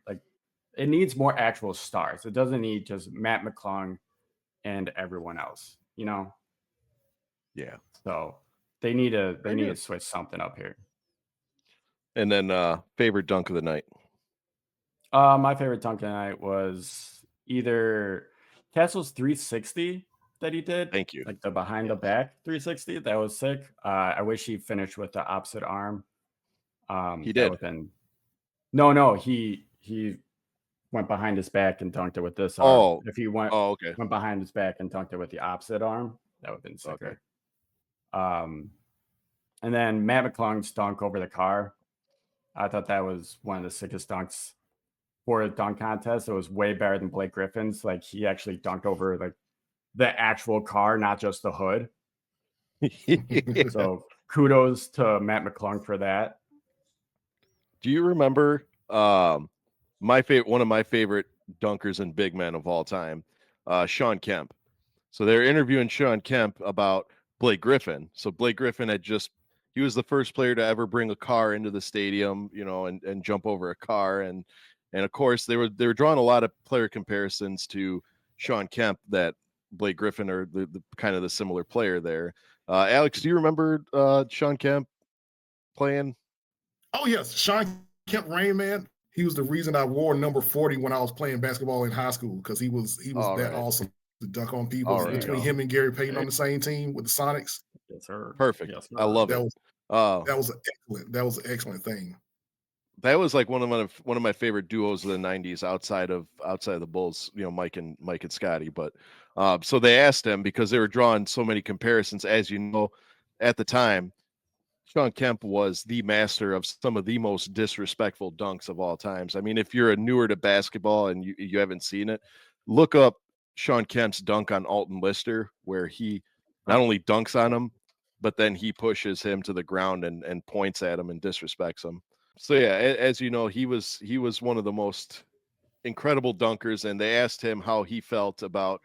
like, it needs more actual stars. It doesn't need just Matt McClung and everyone else, Yeah. So they need to switch something up here. And then favorite dunk of the night. My favorite dunk of the night was either Castle's 360 that he did. Thank you. Like the behind the back 360. That was sick. I wish he finished with the opposite arm. He did. No, he went behind his back and dunked it with this arm. Oh, If he went okay. behind his back and dunked it with the opposite arm, that would have been sicker. Okay. And then Matt McClung's dunk over the car. I thought that was one of the sickest dunks for a dunk contest. It was way better than Blake Griffin's. Like, he actually dunked over like the actual car, not just the hood. So kudos to Matt McClung for that. Do you remember one of my favorite dunkers and big men of all time, Sean Kemp? So they're interviewing Sean Kemp about Blake Griffin. So Blake Griffin he was the first player to ever bring a car into the stadium, and jump over a car. And of course they were drawing a lot of player comparisons to Sean Kemp, that Blake Griffin are the kind of the similar player there. Alex, do you remember Sean Kemp playing? Oh yes, Sean Kemp, Rain Man. He was the reason I wore number 40 when I was playing basketball in high school, because he was that awesome to dunk on people. Between him and Gary Payton on the same team with the Sonics. Yes, sir. Perfect. Yes, sir. I love it. That was an excellent thing. That was like one of my favorite duos of the 90s outside of the Bulls, Mike and Scotty. But so they asked him, because they were drawing so many comparisons, as you know, at the time, Sean Kemp was the master of some of the most disrespectful dunks of all times. I mean, if you're newer to basketball and you haven't seen it, look up Sean Kemp's dunk on Alton Lister, where he not only dunks on him, but then he pushes him to the ground and points at him and disrespects him. So yeah, as you know, he was one of the most incredible dunkers, and they asked him how he felt about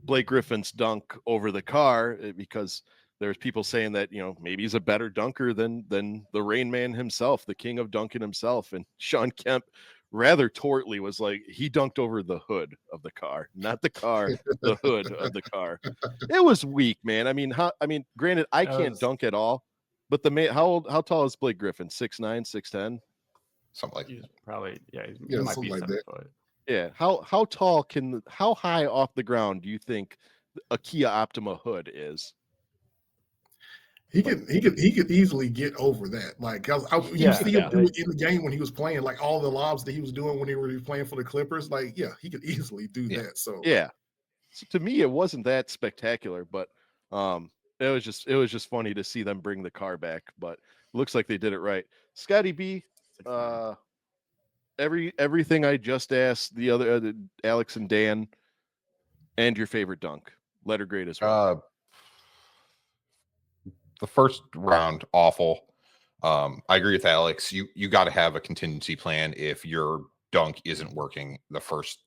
Blake Griffin's dunk over the car, because there's people saying that, maybe he's a better dunker than the Rain Man himself, the king of dunking himself. And Sean Kemp rather tortly was like, he dunked over the hood of the car, not the car, the hood of the car. It was weak, man. I mean, granted, I can't dunk at all, but the man, how tall is Blake Griffin? 6'9", 6'10"? Something like that. Probably, he might be 7 foot. Yeah. How tall how high off the ground do you think a Kia Optima hood is? He could easily get over that. Like, you see him do it in the game when he was playing, like all the lobs that he was doing when he was playing for the Clippers. Like, yeah, he could easily do that. So to me, it wasn't that spectacular, but it was just funny to see them bring the car back. But it looks like they did it right. Scotty B, everything I just asked the other Alex and Dan, and your favorite dunk, letter grade as well. The first round, awful. I agree with Alex. You got to have a contingency plan if your dunk isn't working the first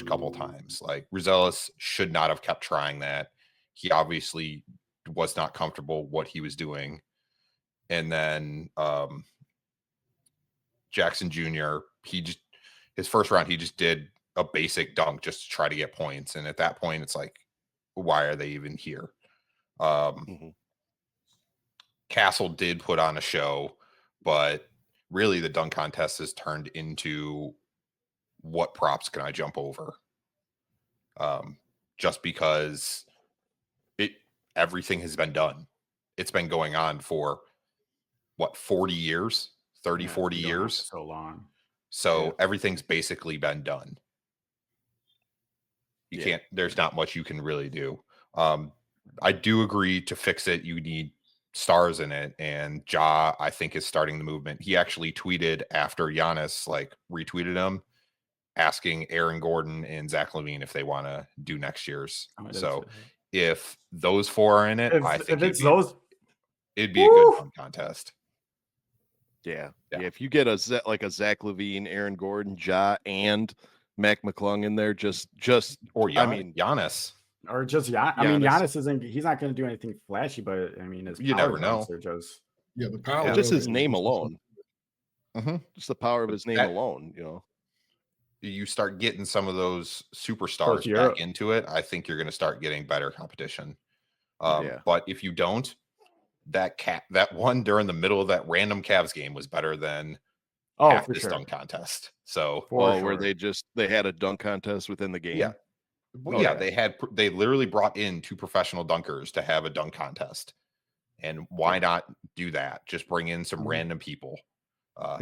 couple times. Like, Buzelis should not have kept trying that. He obviously was not comfortable what he was doing. And then Jackson Jr., his first round, he just did a basic dunk just to try to get points. And at that point, it's like, why are they even here? Castle did put on a show, but really the dunk contest has turned into what props can I jump over? Just because everything has been done. It's been going on for 40 years, 30, 40 years. So long. So everything's basically been done. You can't, there's not much you can really do. I do agree, to fix it, you need stars in it, and Ja, I think, is starting the movement. He actually tweeted after Giannis retweeted him, asking Aaron Gordon and Zach LaVine if they want to do next year's. So if those four are in it, I think it'd be a good fun contest. Yeah. If you get a Zach LaVine, Aaron Gordon, Ja, and Mac McClung in there, Giannis. Or just Giannis isn't. He's not going to do anything flashy, but I mean, you never know. The power. Just his name alone. Just the power of his name alone. You start getting some of those superstars back into it. I think you're going to start getting better competition. But if you don't, that one during the middle of that random Cavs game was better than half this dunk contest. So, where they had a dunk contest within the game. Yeah. They literally brought in 2 professional dunkers to have a dunk contest. And why not do that? Just bring in some random people.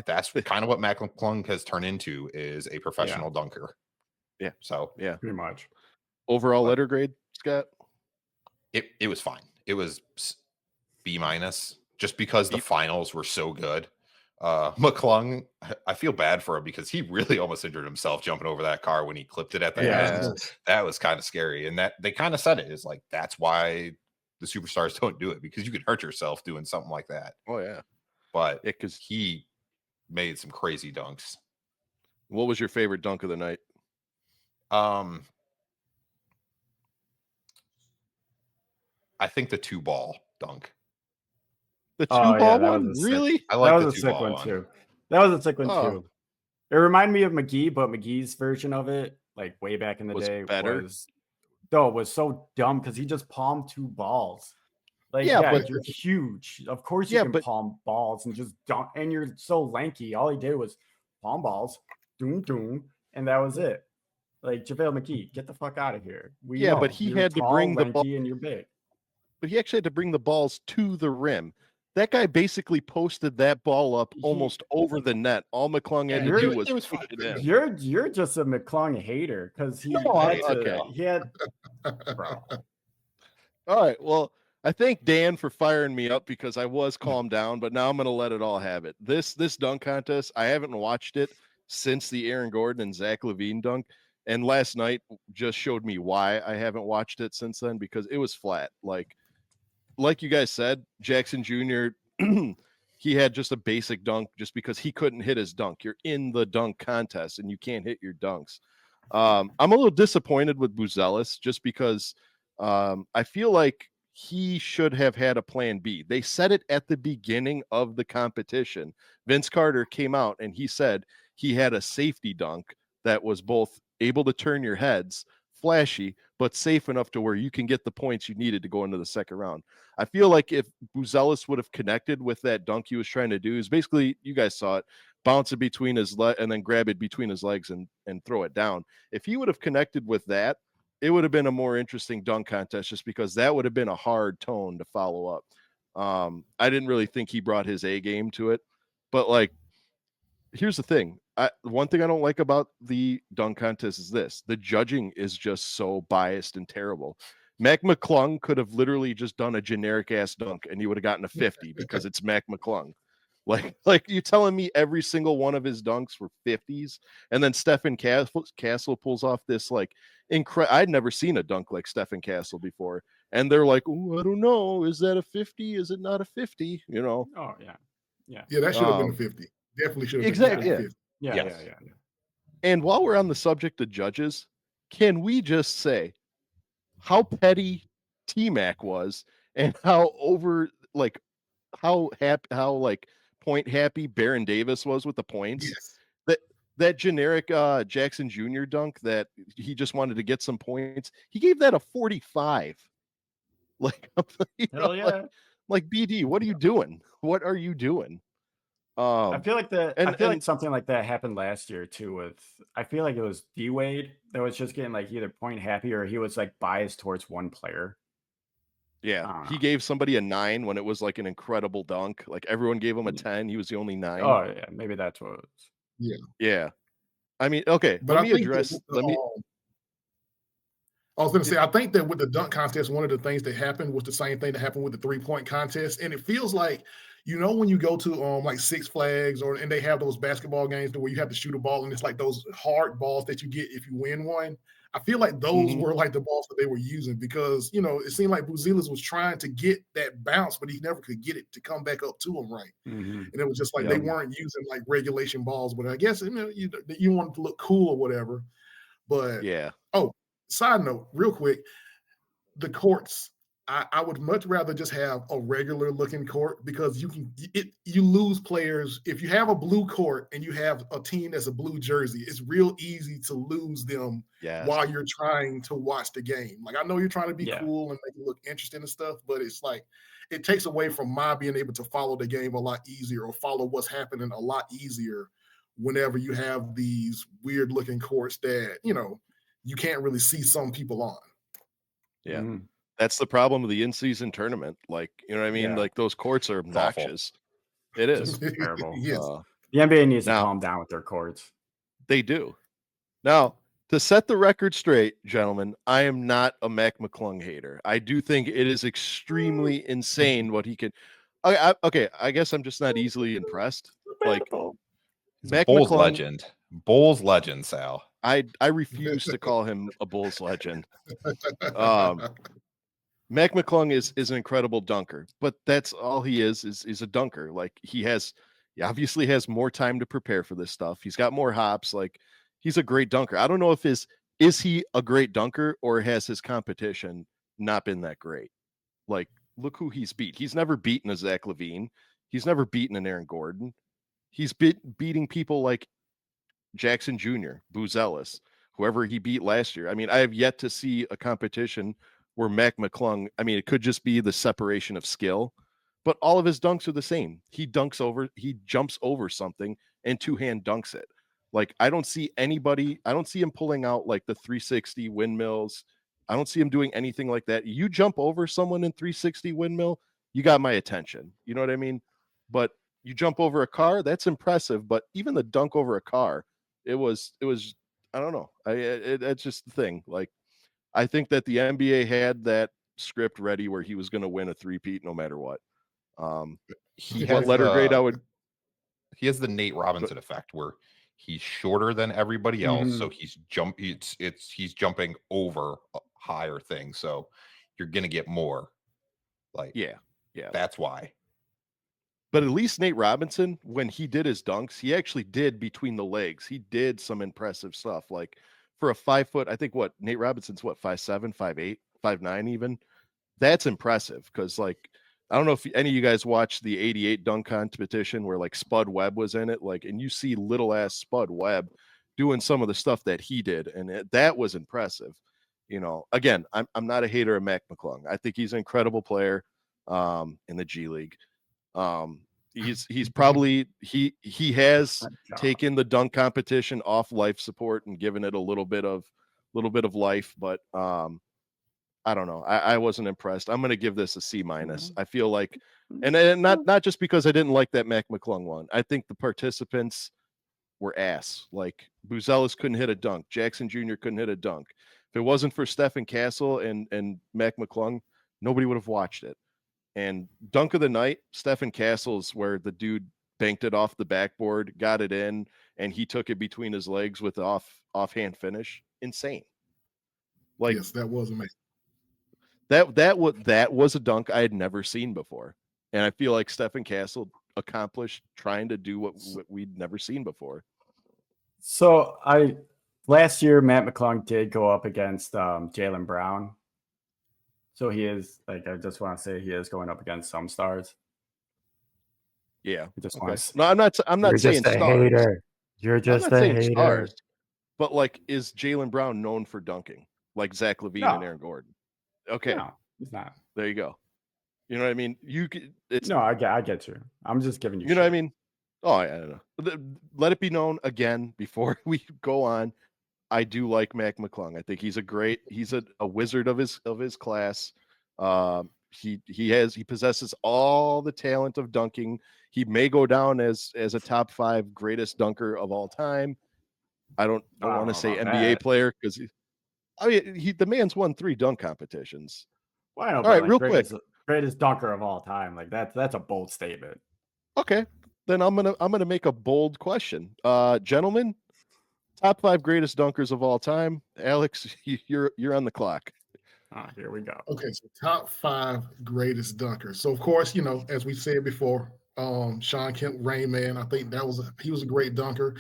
That's kind of what Mac McClung has turned into, is a professional dunker. Yeah. So yeah, pretty much. Overall letter grade, Scott? It was fine. It was B-, just because the finals were so good. McClung, I feel bad for him because he really almost injured himself jumping over that car when he clipped it at the end. That was kind of scary. And that they kind of said it is like, that's why the superstars don't do it, because you could hurt yourself doing something like that. Oh yeah. But because he made some crazy dunks. What was your favorite dunk of the night? I think the 2-ball dunk. The 2-ball one? Was really? I like that the was a sick 2-ball one too. That was a sick one too. It reminded me of McGee, but McGee's version of it, like way back in the day, was so dumb because he just palmed 2 balls. Like, but you're huge. Of course you can palm balls and just dunk, and you're so lanky. All he did was palm balls, doom doom, and that was it. Like, JaVale McGee, get the fuck out of here. But he had to bring the ball, and you're big. But he actually had to bring the balls to the rim. That guy basically posted that ball up almost over the net. All McClung had to do was push it in. You're just a McClung hater because he had bro. All right. Well, I thank Dan for firing me up because I was calmed down, but now I'm going to let it all have it. This dunk contest, I haven't watched it since the Aaron Gordon and Zach LaVine dunk. And last night just showed me why I haven't watched it since then, because it was flat. Like you guys said, Jackson Jr., he had just a basic dunk just because he couldn't hit his dunk. You're in the dunk contest and you can't hit your dunks. I'm a little disappointed with Buzelis just because I feel like he should have had a plan B. They said it at the beginning of the competition. Vince Carter came out and he said he had a safety dunk that was both able to turn your heads, flashy, but safe enough to where you can get the points you needed to go into the second round. I feel like if Buzelis would have connected with that dunk he was trying to do, is basically, you guys saw it, bounce it between his leg and then grab it between his legs and throw it down. If he would have connected with that, it would have been a more interesting dunk contest, just because that would have been a hard tone to follow up. I didn't really think he brought his A game to it, but like, here's the thing. One thing I don't like about the dunk contest is this: the judging is just so biased and terrible. Mac McClung could have literally just done a generic ass dunk and he would have gotten a 50 because it's Mac McClung. Like you telling me every single one of his dunks were 50s, and then Stephen Castle pulls off this like I'd never seen a dunk like Stephen Castle before, and they're like, "Oh, I don't know, is that a 50? Is it not a 50?" You know? Oh yeah. That should have been a 50. Definitely should have been a 50. Yeah. And while we're on the subject of judges, can we just say how petty T-Mac was and how point happy Baron Davis was with the points? Yes. That generic Jackson Jr. dunk that he just wanted to get some points, he gave that a 45. Like, Hell yeah. Like BD, what are you doing? What are you doing? I feel like something like that happened last year too. I feel like it was D Wade that was just getting like either point happy or he was like biased towards one player. Yeah, he gave somebody a 9 when it was like an incredible dunk. Like everyone gave him a 10. He was the only 9. Oh yeah, maybe that's what it was. Yeah. I mean, okay, but let me address. I was going to say, I think that with the dunk contest, one of the things that happened was the same thing that happened with the 3-point contest, and it feels like, when you go to like Six Flags and they have those basketball games where you have to shoot a ball and it's like those hard balls that you get if you win one. I feel like those were like the balls that they were using because, it seemed like Buzelis was trying to get that bounce, but he never could get it to come back up to him right. Mm-hmm. And it was just like they weren't using like regulation balls, but I guess you wanted to look cool or whatever. But yeah. Oh, side note, real quick, the courts. I would much rather just have a regular looking court because you lose players. If you have a blue court and you have a team that's a blue jersey, it's real easy to lose them while you're trying to watch the game. Like, I know you're trying to be cool and make it look interesting and stuff, but it's like it takes away from my being able to follow the game a lot easier or follow what's happening a lot easier whenever you have these weird looking courts that, you can't really see some people on. Yeah. Mm-hmm. That's the problem of the in-season tournament. Like, you know what I mean? Yeah. Like those courts are obnoxious. It is terrible. Yes. The NBA needs to Now, calm down with their courts. They do. Now, to set the record straight, gentlemen, I am not a Mac McClung hater. I do think it is extremely insane what he can. Okay, I guess I'm just not easily impressed. Like He's Mac a Bulls McClung, legend. Bulls legend, Sal. I refuse to call him a Bulls legend. Mac McClung is an incredible dunker, but that's all he is a dunker. Like he obviously has more time to prepare for this stuff. He's got more hops. Like he's a great dunker. I don't know if is he a great dunker or has his competition not been that great? Like look who he's beat. He's never beaten a Zach LaVine. He's never beaten an Aaron Gordon. He's beating people like Jackson Jr., Buzelis, whoever he beat last year. I mean, I have yet to see a competition where Mac McClung, I mean, it could just be the separation of skill, but all of his dunks are the same. He jumps over something and two-hand dunks it. Like, I don't see him pulling out like the 360 windmills. I don't see him doing anything like that. You jump over someone in 360 windmill, you got my attention. You know what I mean? But you jump over a car, that's impressive. But even the dunk over a car, it was, I don't know. It's just the thing. Like, I think that the NBA had that script ready where he was going to win a three-peat no matter what. He What has letter grade I would. He has the Nate Robinson effect where he's shorter than everybody else, so he's jumping over higher things. So you're gonna get more. Like Yeah. That's why. But at least Nate Robinson, when he did his dunks, he actually did between the legs. He did some impressive stuff. Like for a 5 foot, I think Nate Robinson's 5'7", 5'8", 5'9" even. That's impressive because like I don't know if any of you guys watched the 88 dunk competition where like Spud Webb was in it, like, and you see little ass Spud Webb doing some of the stuff that he did, and that was impressive. You know, again, I'm not a hater of Mac McClung. I think he's an incredible player in the G League. He's probably he has taken the dunk competition off life support and given it a little bit of life, but I don't know. I wasn't impressed. I'm going to give this a C-. I feel like, and not just because I didn't like that Mac McClung one. I think the participants were ass. Like Buzelis couldn't hit a dunk. Jackson Jr. couldn't hit a dunk. If it wasn't for Stephen Castle and Mac McClung, nobody would have watched it. And dunk of the night, Stephen Castle's where the dude banked it off the backboard, got it in, and he took it between his legs with the offhand finish. Insane. Like, yes, that was amazing. That was a dunk I had never seen before, and I feel like Stephen Castle accomplished trying to do what we'd never seen before. So last year Matt McClung did go up against Jaylen Brown. So he is like, I just want to say he is going up against some stars. Yeah, just okay. No, I'm not You're saying just a stars. Hater. You're just a hater. Stars, but like, is Jaylen Brown known for dunking like Zach LaVine and Aaron Gordon? Okay, no, he's not. There you go. You know what I mean? I get you. I'm just giving you. You know what I mean? Oh, I don't know. Let it be known again before we go on. I do like Mac McClung. I think he's a wizard of his class. He possesses all the talent of dunking. He may go down as a top 5 greatest dunker of all time. I don't want to say NBA player because the man's won 3 dunk competitions. Well, I know, all right, real quick. Greatest dunker of all time. Like that's a bold statement. Okay, then I'm gonna make a bold question, gentlemen. Top 5 greatest dunkers of all time. Alex, you're on the clock. Here we go. Okay, so top 5 greatest dunkers. So of course, you know, as we said before, Sean Kemp, Rain Man. I think he was a great dunker.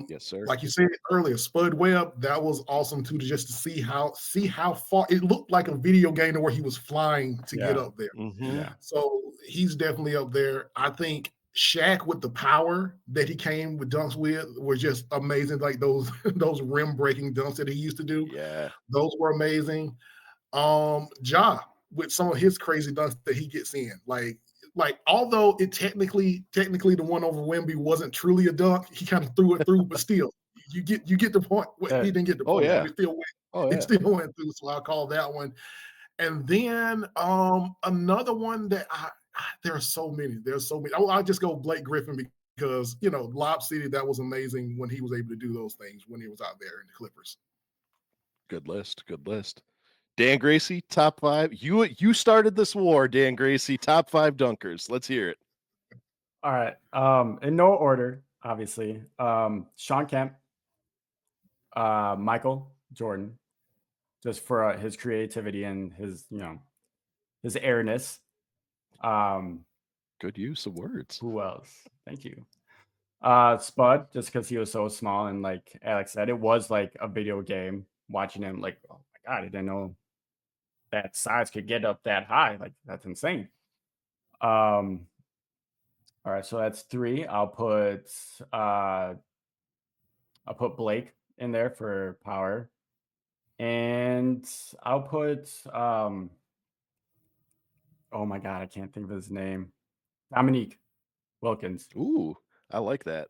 Yes, sir. Like you said earlier, Spud Webb, that was awesome too, just to see how far it looked like a video game where he was flying to get up there. Mm-hmm. Yeah. So he's definitely up there. I think Shaq with the power that he came with dunks with were just amazing. Like those rim breaking dunks that he used to do. Yeah, those were amazing. Ja with some of his crazy dunks that he gets in, like although it technically the one over Wemby wasn't truly a dunk, he kind of threw it through, but still, you get the point. He didn't get the point. Yeah. He still went. He still went through. So I'll call that one. And then another one that there are so many. There's so many. I'll just go Blake Griffin because Lob City, that was amazing when he was able to do those things when he was out there in the Clippers. Good list. Good list. Dan Gracie, top 5. You started this war, Dan Gracie. Top 5 dunkers. Let's hear it. All right. In no order, obviously. Sean Kemp, Michael Jordan, just for his creativity and his, his airness. Good use of words. Who else? Thank you. Spud, just because he was so small, and like Alex said, it was like a video game watching him. Like, oh my god, I didn't know that size could get up that high. Like, that's insane. All right, so that's 3. I'll put Blake in there for power, and I'll put oh my god, I can't think of his name. Dominique Wilkins. Ooh, I like that.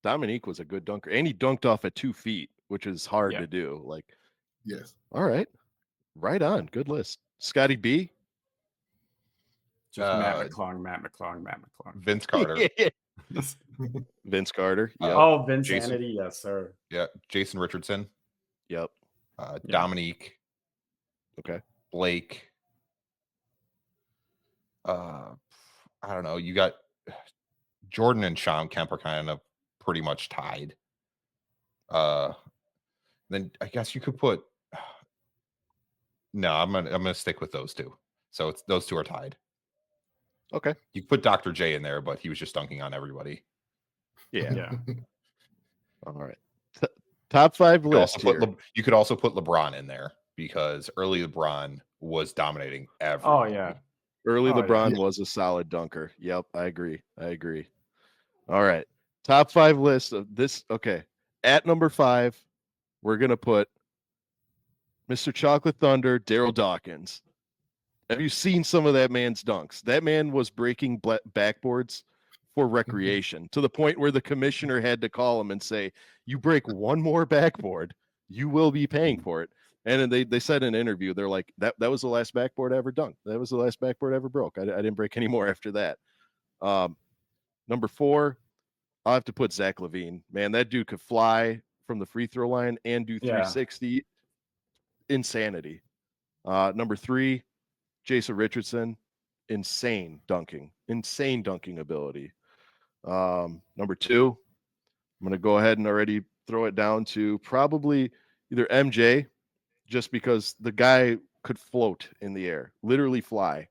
Dominique was a good dunker, and he dunked off at 2 feet, which is hard to do. Like, yes. All right, right on. Good list. Scotty B. Just Matt McClung. Vince Carter. Vince Carter. Yep. Vince Jason. Sanity, yes, sir. Yeah, Jason Richardson. Yep. Dominique. Okay. Blake. I don't know. You got Jordan and Sean Kemp are kind of pretty much tied. Then I guess you could put. No, I'm gonna stick with those 2. So those 2 are tied. Okay. You could put Dr. J in there, but he was just dunking on everybody. Yeah. All right. Top 5 list here. You could also put LeBron in there because early LeBron was dominating everything. Oh yeah. Early LeBron was a solid dunker. Yep, I agree. All right. Top 5 list of this. Okay. At number 5, we're going to put Mr. Chocolate Thunder, Daryl Dawkins. Have you seen some of that man's dunks? That man was breaking backboards for recreation to the point where the commissioner had to call him and say, you break one more backboard, you will be paying for it. And then they said in an interview, they're like, that was the last backboard I ever dunked. That was the last backboard I ever broke. I didn't break any more after that. Number 4, I'll have to put Zach LaVine. Man, that dude could fly from the free throw line and do 360. Insanity. Number 3, Jason Richardson. Insane dunking ability. Number 2, I'm going to go ahead and already throw it down to probably either MJ, just because the guy could float in the air, literally fly.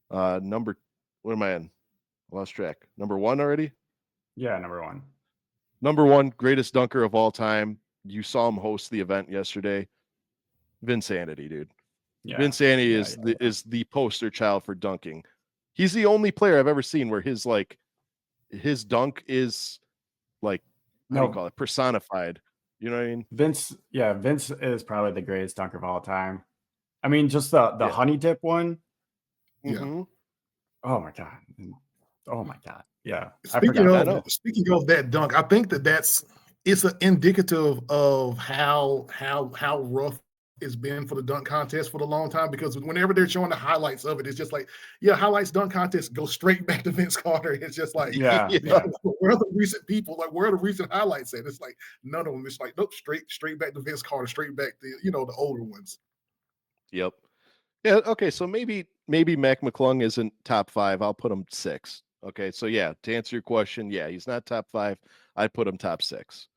What am I in? I lost track. Number 1 already? Yeah, number 1. Number 1, greatest dunker of all time. You saw him host the event yesterday. Vinsanity, dude. Yeah. Vinsanity is the poster child for dunking. He's the only player I've ever seen where his dunk is like, how do you call it? Personified. You know what I mean? Vince is probably the greatest dunker of all time. I mean, just the honey dip one. Yeah. Mm-hmm. Oh my god. Yeah. Speaking of that dunk, I think it's an indicative of how rough it's been for the dunk contest for the long time, because whenever they're showing the highlights of it, it's just like, highlights dunk contest, go straight back to Vince Carter. It's just like, where are the recent people? Like, where are the recent highlights at? It's like none of them. It's like, nope, straight back to Vince Carter, straight back to the older ones. Yep. Yeah. Okay. So maybe Mac McClung isn't top 5. I'll put him 6. Okay. So to answer your question, he's not top 5. I put him top 6.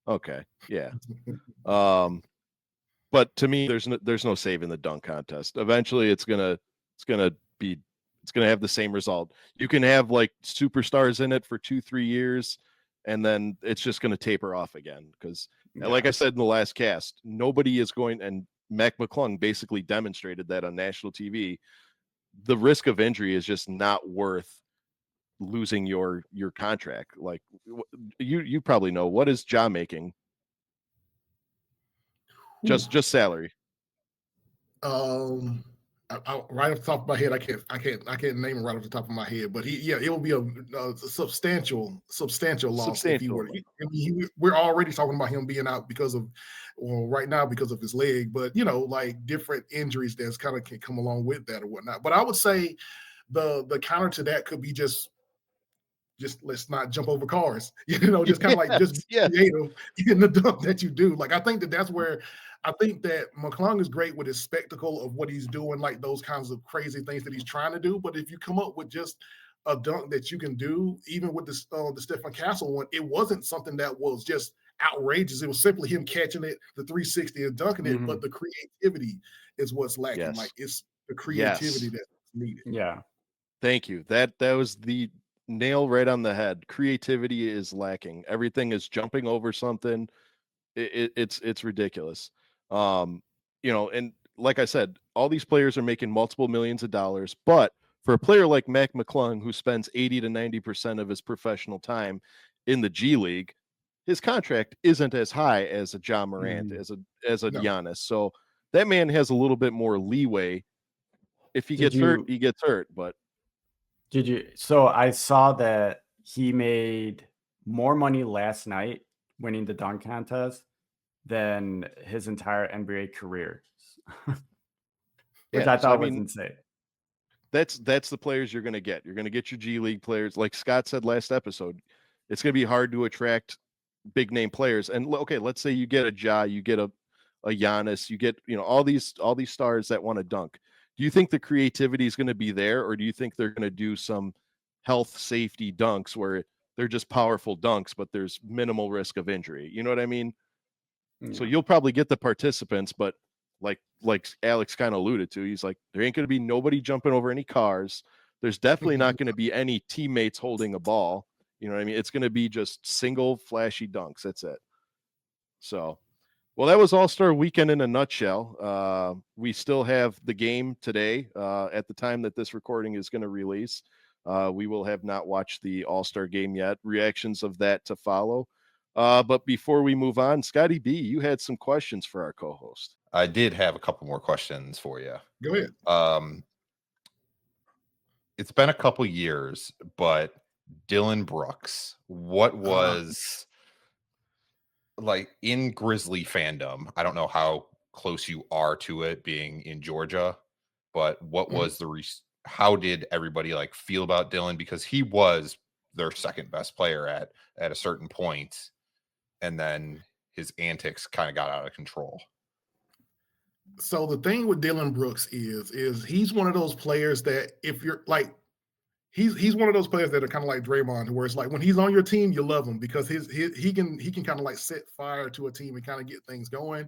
Okay. Yeah. But to me, there's no saving the dunk contest. Eventually, it's gonna have the same result. You can have like superstars in it for 2-3 years, and then it's just gonna taper off again. Because, like I said in the last cast, nobody is going. And Mac McClung basically demonstrated that on national TV. The risk of injury is just not worth losing your contract. Like you probably know, what is Ja making? Just salary. Right off the top of my head, I can't name it right off the top of my head, but it will be a substantial loss. If he were. We're already talking about him being out right now because of his leg, but like different injuries that's kind of can come along with that or whatnot. But I would say the counter to that could be just let's not jump over cars, just kind of like just yes. creative in the dunk that you do. Like, I think that's where I think that McClung is great with his spectacle of what he's doing, like those kinds of crazy things that he's trying to do. But if you come up with just a dunk that you can do, even with the Stephen Castle one, it wasn't something that was just outrageous. It was simply him catching it, the 360 and dunking it. But the creativity is what's lacking. Yes. Like, it's the creativity that's needed. Yeah. Thank you. That was the nail right on the head. Creativity is lacking. Everything is jumping over something. It's ridiculous. And like I said, all these players are making multiple millions of dollars, but for a player like Mac McClung, who spends 80 to 90% of his professional time in the G League, his contract isn't as high as a John Morant, as a No. Giannis. So that man has a little bit more leeway. If he gets hurt, he gets hurt. But so I saw that he made more money last night winning the dunk contest than his entire NBA career, which I thought was insane. That's the players you're going to get. You're going to get your G League players. Like Scott said last episode, it's going to be hard to attract big name players. And okay, let's say you get a Ja, you get a Giannis, you get all these stars that want to dunk. Do you think the creativity is going to be there, or do you think they're going to do some health safety dunks where they're just powerful dunks, but there's minimal risk of injury? You know what I mean? So you'll probably get the participants, but like Alex kind of alluded to, he's like, there ain't going to be nobody jumping over any cars. There's definitely not going to be any teammates holding a ball. You know what I mean? It's going to be just single flashy dunks. That's it. So, well, that was All-Star Weekend in a nutshell. We still have the game today at the time that this recording is going to release. We will have not watched the All-Star game yet. Reactions of that to follow. But before we move on, Scotty B, you had some questions for our co-host. I did have a couple more questions for you. Go ahead. It's been a couple years, but Dillon Brooks, what was like in Grizzly fandom? I don't know how close you are to it being in Georgia, but what was how did everybody like feel about Dillon? Because he was their second best player at a certain point, and then his antics kind of got out of control. So the thing with Dillon Brooks is he's one of those players that if you're like, he's one of those players that are kind of like Draymond, where it's like when he's on your team, you love him because he can kind of like set fire to a team and kind of get things going.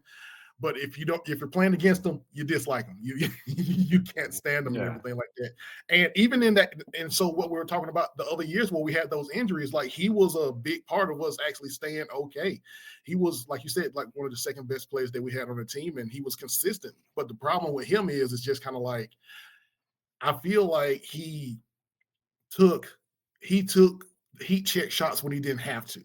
But if you're playing against him, you dislike him. You can't stand him and everything like that. And even in that, and so what we were talking about the other years where we had those injuries, like he was a big part of us actually staying okay. He was, like you said, like one of the second best players that we had on the team, and he was consistent. But the problem with him is it's just kind of like, I feel like he took heat check shots when he didn't have to.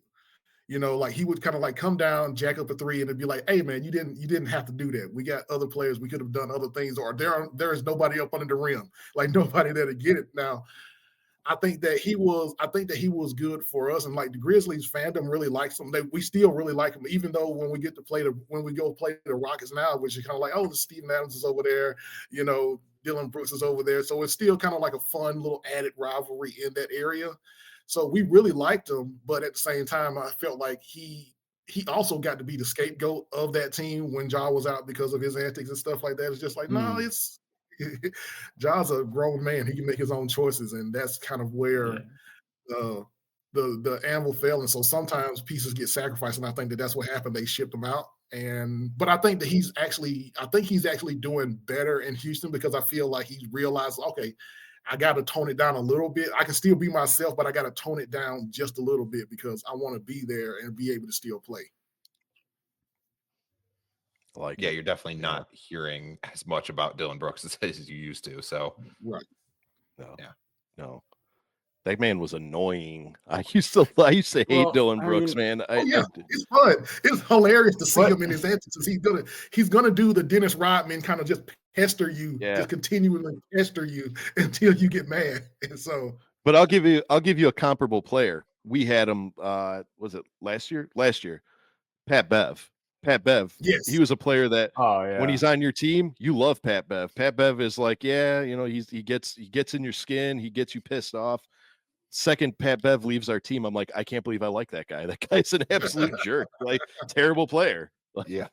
Like he would kind of like come down, jack up a three, and it'd be like, hey man, you didn't have to do that. We got other players. We could have done other things, or there is nobody up under the rim, like nobody that'll get it. Now, I think that he was good for us, and like the Grizzlies fandom really likes him. We still really like him, even though when we go play the Rockets now, which is kind of like, oh, the Steven Adams is over there, Dillon Brooks is over there, so it's still kind of like a fun little added rivalry in that area. So we really liked him, but at the same time, I felt like he also got to be the scapegoat of that team when Ja was out because of his antics and stuff like that. It's just like, no, it's Ja's a grown man. He can make his own choices, and that's kind of where the anvil fell. And so sometimes pieces get sacrificed, and I think that's what happened. They shipped him out, but I think that he's actually doing better in Houston because I feel like he's realized, okay, I got to tone it down a little bit. I can still be myself, but I got to tone it down just a little bit because I want to be there and be able to still play. You're definitely not hearing as much about Dillon Brooks as you used to. So, right. No. That man was annoying. I used to hate Dillon Brooks, man. It's fun. It's hilarious to see him in his antics. He's gonna do the Dennis Rodman kind of just pester you, just continually pester you until you get mad. And so, but I'll give you a comparable player. We had him. Was it last year? Last year, Pat Bev. Yes, he was a player that when he's on your team, you love Pat Bev. Pat Bev is like, he gets in your skin. He gets you pissed off. second Pat Bev leaves our team, I'm like, I can't believe I like that guy. That guy's an absolute jerk, like terrible player. Yeah.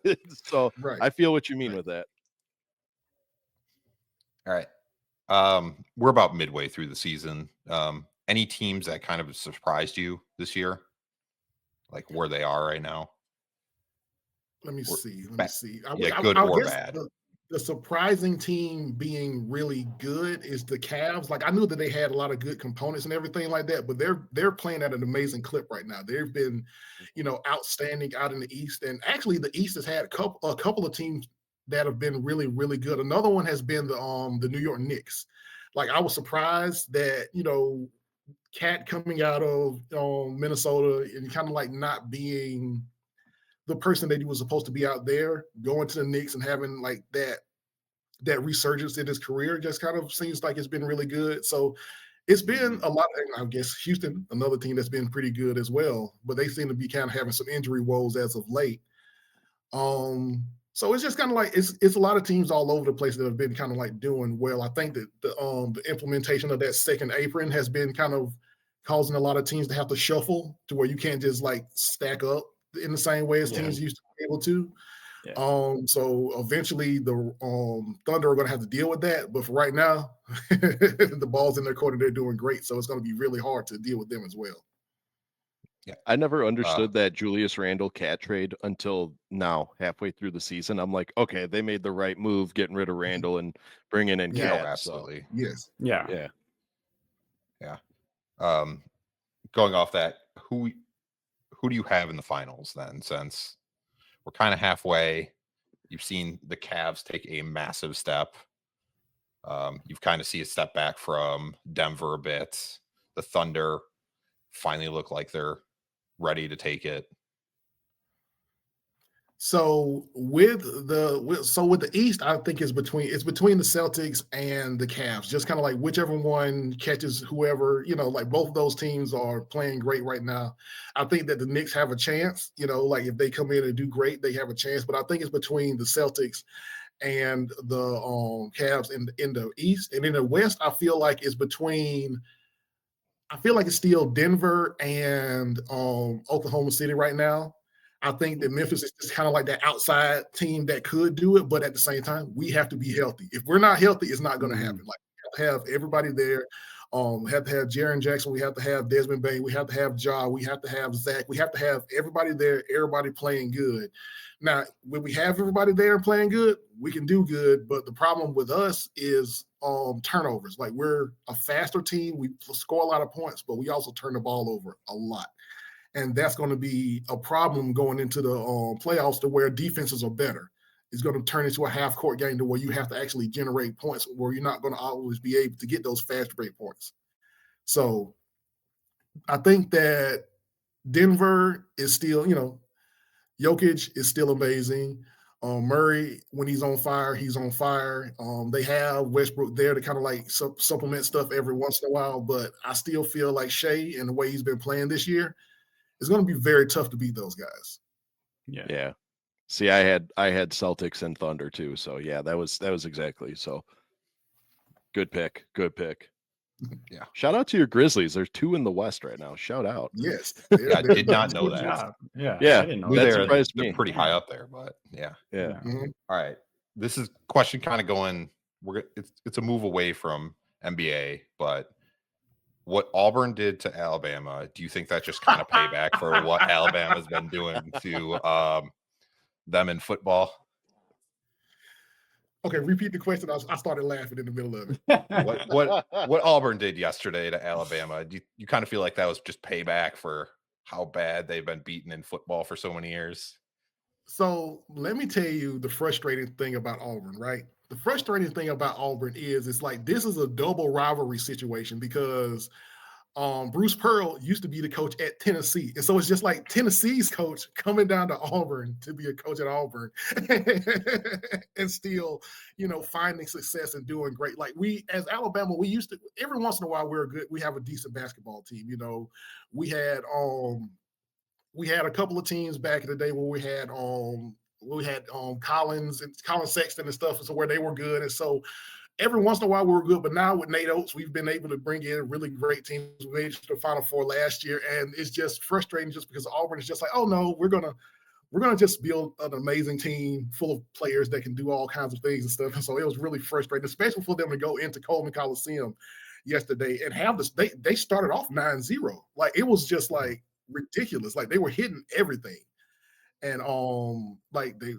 So Right. I feel what you mean with that. All right. We're about midway through the season. Any teams that kind of surprised you this year, like where they are right now? Let me Or see. yeah, good or guess bad. the surprising team being really good is the Cavs. Like I knew that they had a lot of good components and everything like that, but they're playing at an amazing clip right now. They've been, outstanding out in the East, and actually the East has had a couple of teams that have been really really good. Another one has been the New York Knicks. Like I was surprised that Cat coming out of Minnesota and kind of like not being the person that he was supposed to be out there, going to the Knicks and having like that resurgence in his career just kind of seems like it's been really good. So it's been a lot of, I guess, Houston, another team that's been pretty good as well, but they seem to be kind of having some injury woes as of late. So it's just kind of like it's a lot of teams all over the place that have been kind of like doing well. I think that the implementation of that second apron has been kind of causing a lot of teams to have to shuffle to where you can't just like stack up in the same way as teams used to be able to. Yeah. So eventually the Thunder are going to have to deal with that. But for right now, the ball's in their court and they're doing great. So it's going to be really hard to deal with them as well. Yeah. I never understood that Julius Randle Cat trade until now, halfway through the season. I'm like, okay, they made the right move getting rid of Randle and bringing in Yeah, Cat. absolutely. So, yes. yeah. Going off that, who do you have in the finals then? Since we're kind of halfway, you've seen the Cavs take a massive step. You've kind of see a step back from Denver a bit. The Thunder finally look like they're ready to take it. So with the East, I think it's between the Celtics and the Cavs. Just kind of like whichever one catches whoever, like both of those teams are playing great right now. I think that the Knicks have a chance, like if they come in and do great, they have a chance. But I think it's between the Celtics and the Cavs in the East. And in the West, I feel like it's still Denver and Oklahoma City right now. I think that Memphis is just kind of like that outside team that could do it, but at the same time, we have to be healthy. If we're not healthy, it's not going to happen. Like we have to have everybody there. We have to have Jaren Jackson. We have to have Desmond Bain. We have to have Ja. We have to have Zach. We have to have everybody there. Everybody playing good. Now, when we have everybody there and playing good, we can do good. But the problem with us is turnovers. Like we're a faster team. We score a lot of points, but we also turn the ball over a lot. And that's going to be a problem going into the playoffs to where defenses are better. It's going to turn into a half-court game to where you have to actually generate points where you're not going to always be able to get those fast break points. So I think that Denver is still, Jokic is still amazing. Murray, when he's on fire, he's on fire. They have Westbrook there to kind of like supplement stuff every once in a while, but I still feel like Shea and the way he's been playing this year, it's going to be very tough to beat those guys. Yeah. See, I had Celtics and Thunder too. So yeah, that was exactly. So good pick. Yeah. Shout out to your Grizzlies. There's 2 in the West right now. Shout out. Yes. I did not know that. Yeah. Yeah. I didn't know That that. surprised me. They're pretty high up there, but yeah. Mm-hmm. All right. This is question kind of going. It's a move away from NBA, but what Auburn did to Alabama, do you think that's just kind of payback for what Alabama's been doing to them in football? Okay, repeat the question. I started laughing in the middle of it. What Auburn did yesterday to Alabama? Do you kind of feel like that was just payback for how bad they've been beaten in football for so many years? So let me tell you the frustrating thing about Auburn, right? The frustrating thing about Auburn is it's like this is a double rivalry situation because Bruce Pearl used to be the coach at Tennessee. And so it's just like Tennessee's coach coming down to Auburn to be a coach at Auburn and still, finding success and doing great. Like we, as Alabama, we used to, every once in a while, we have a decent basketball team. We had a couple of teams back in the day where we had Collins Sexton and stuff, so where they were good. And so every once in a while we were good, but now with Nate Oates, we've been able to bring in really great teams. We made it to the Final Four last year, and it's just frustrating just because Auburn is just like, oh no, we're gonna just build an amazing team full of players that can do all kinds of things and stuff. And so it was really frustrating, especially for them to go into Coleman Coliseum yesterday and have this. They started off 9-0. Like it was just like ridiculous. Like they were hitting everything. And like they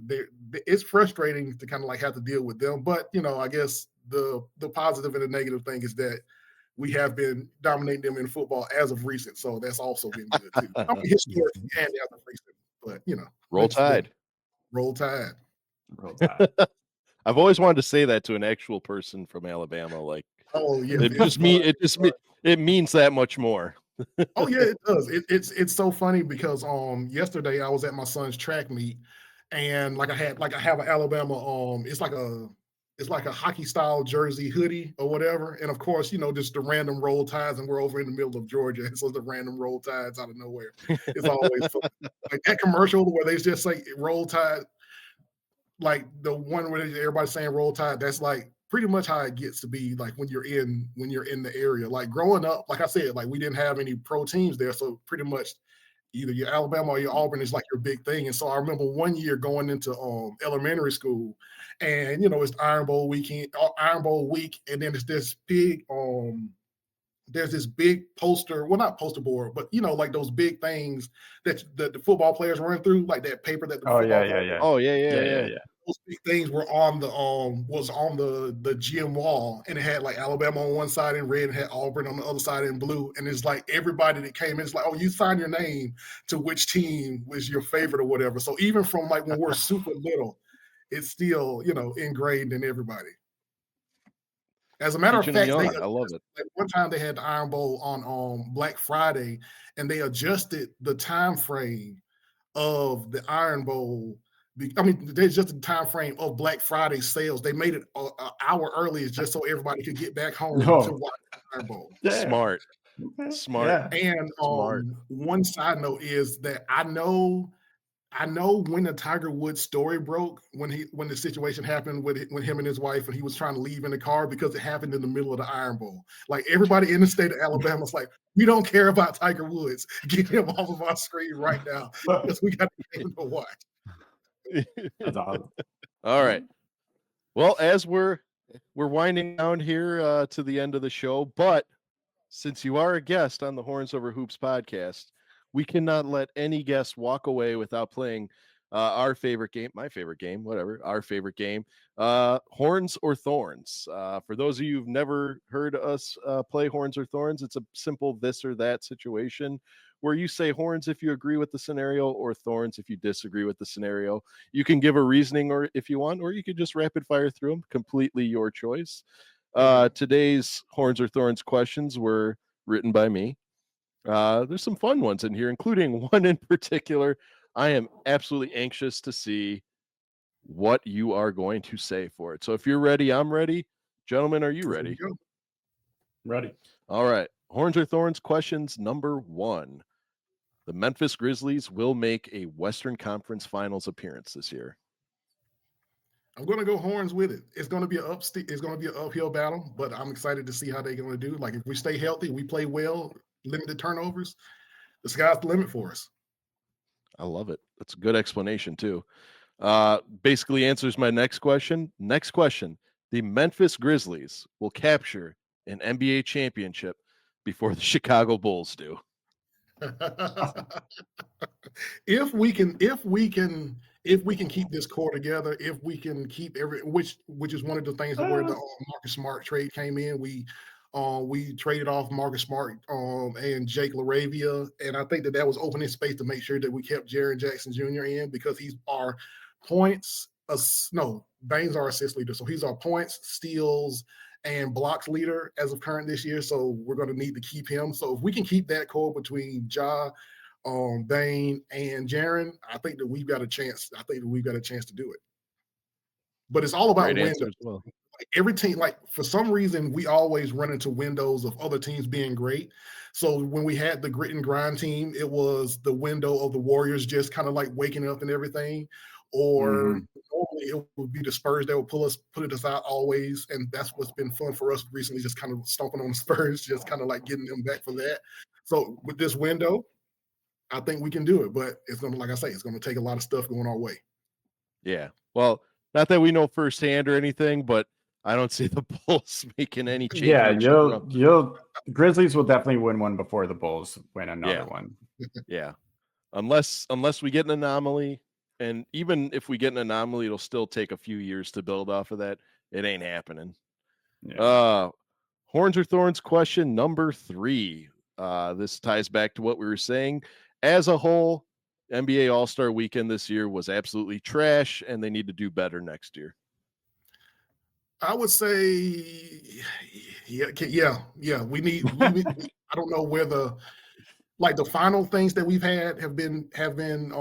it's frustrating to kind of like have to deal with them. But I guess the positive and the negative thing is that we have been dominating them in football as of recent. So that's also been good too. I mean, historically and as of recent, but Roll Tide. Roll Tide. Roll Tide. I've always wanted to say that to an actual person from Alabama. Like, oh yeah, it means that much more. Oh yeah, it does. It's so funny because yesterday I was at my son's track meet, and like I have an Alabama it's like a hockey style jersey hoodie or whatever, and of course just the random Roll Tides, and we're over in the middle of Georgia, and so the random Roll Tides out of nowhere. It's always fun. Like that commercial where they just say Roll Tide, like the one where everybody's saying Roll Tide. That's like pretty much how it gets to be like when you're in the area. Like growing up, like I said, like we didn't have any pro teams there, so pretty much either your Alabama or your Auburn is like your big thing. And so I remember one year going into elementary school, and it's Iron Bowl weekend, Iron Bowl week, and then it's this big there's this big poster, well, not poster board, but like those big things that the football players run through, like that paper that the Oh football yeah. Oh yeah. Those big things were on the was on the gym wall, and it had like Alabama on one side in red and had Auburn on the other side in blue. And it's like everybody that came in, it's like, oh, you sign your name to which team was your favorite or whatever. So even from like when we're super little, it's still ingrained in everybody. As a matter of fact, I love it. Like one time they had the Iron Bowl on Black Friday, and they adjusted the time frame of the Iron Bowl. I mean, they adjusted the time frame of Black Friday sales. They made it an hour earlier just so everybody could get back home to watch the Iron Bowl. Smart. Yeah. And one side note is that I know when the Tiger Woods story broke, when the situation happened with him and his wife, and he was trying to leave in the car because it happened in the middle of the Iron Bowl. Like everybody in the state of Alabama was like, we don't care about Tiger Woods. Get him off of our screen right now because we got a game to watch. That's awesome. All right. Well, as we're winding down here to the end of the show, but since you are a guest on the Horns Over Hoops podcast, we cannot let any guest walk away without playing our favorite game, my favorite game, whatever, our favorite game, Horns or Thorns. For those of you who've never heard us play Horns or Thorns, it's a simple this or that situation where you say horns if you agree with the scenario or thorns if you disagree with the scenario. You can give a reasoning or if you want, or you could just rapid fire through them, completely your choice. Today's Horns or Thorns questions were written by me. There's some fun ones in here, including one in particular. I am absolutely anxious to see what you are going to say for it. So if you're ready, I'm ready. Gentlemen, are you ready? Ready. All right. Horns or Thorns questions number 1. The Memphis Grizzlies will make a Western Conference Finals appearance this year. I'm going to go horns with it. It's going to be an uphill battle, but I'm excited to see how they're going to do. Like if we stay healthy, we play well, limited turnovers, the sky's the limit for us. I love it. That's a good explanation too. Basically answers my next question. Next question. The Memphis Grizzlies will capture an NBA championship before the Chicago Bulls do. If we can keep this core together, if we can keep which is one of the things where the Marcus Smart trade came in. We traded off Marcus Smart and Jake LaRavia, and I think that was opening space to make sure that we kept Jaren Jackson Jr. in because he's our points. Baines our assist leader, so he's our points, steals, and blocks leader as of current this year. So we're going to need to keep him. So if we can keep that core between Ja, Bane, and Jaren, I think that we've got a chance. I think that we've got a chance to do it. But it's all about windows. Well. Like every team, like for some reason, we always run into windows of other teams being great. So when we had the grit and grind team, it was the window of the Warriors just kind of like waking up and everything. or normally it would be the Spurs that would put us out always. And that's what's been fun for us recently, just kind of stomping on the Spurs, just kind of like getting them back for that. So with this window, I think we can do it, but it's going to, like I say, it's going to take a lot of stuff going our way. Yeah. Well, not that we know firsthand or anything, but I don't see the Bulls making any change. Yeah, Grizzlies will definitely win one before the Bulls win another one. Yeah. Unless we get an anomaly, and even if we get an anomaly, it'll still take a few years to build off of that. It ain't happening. Yeah. Horns or Thorns question number 3. This ties back to what we were saying. As a whole, NBA All-Star Weekend this year was absolutely trash, and they need to do better next year. I would say, yeah. We need. I don't know where the final things that we've had have been turned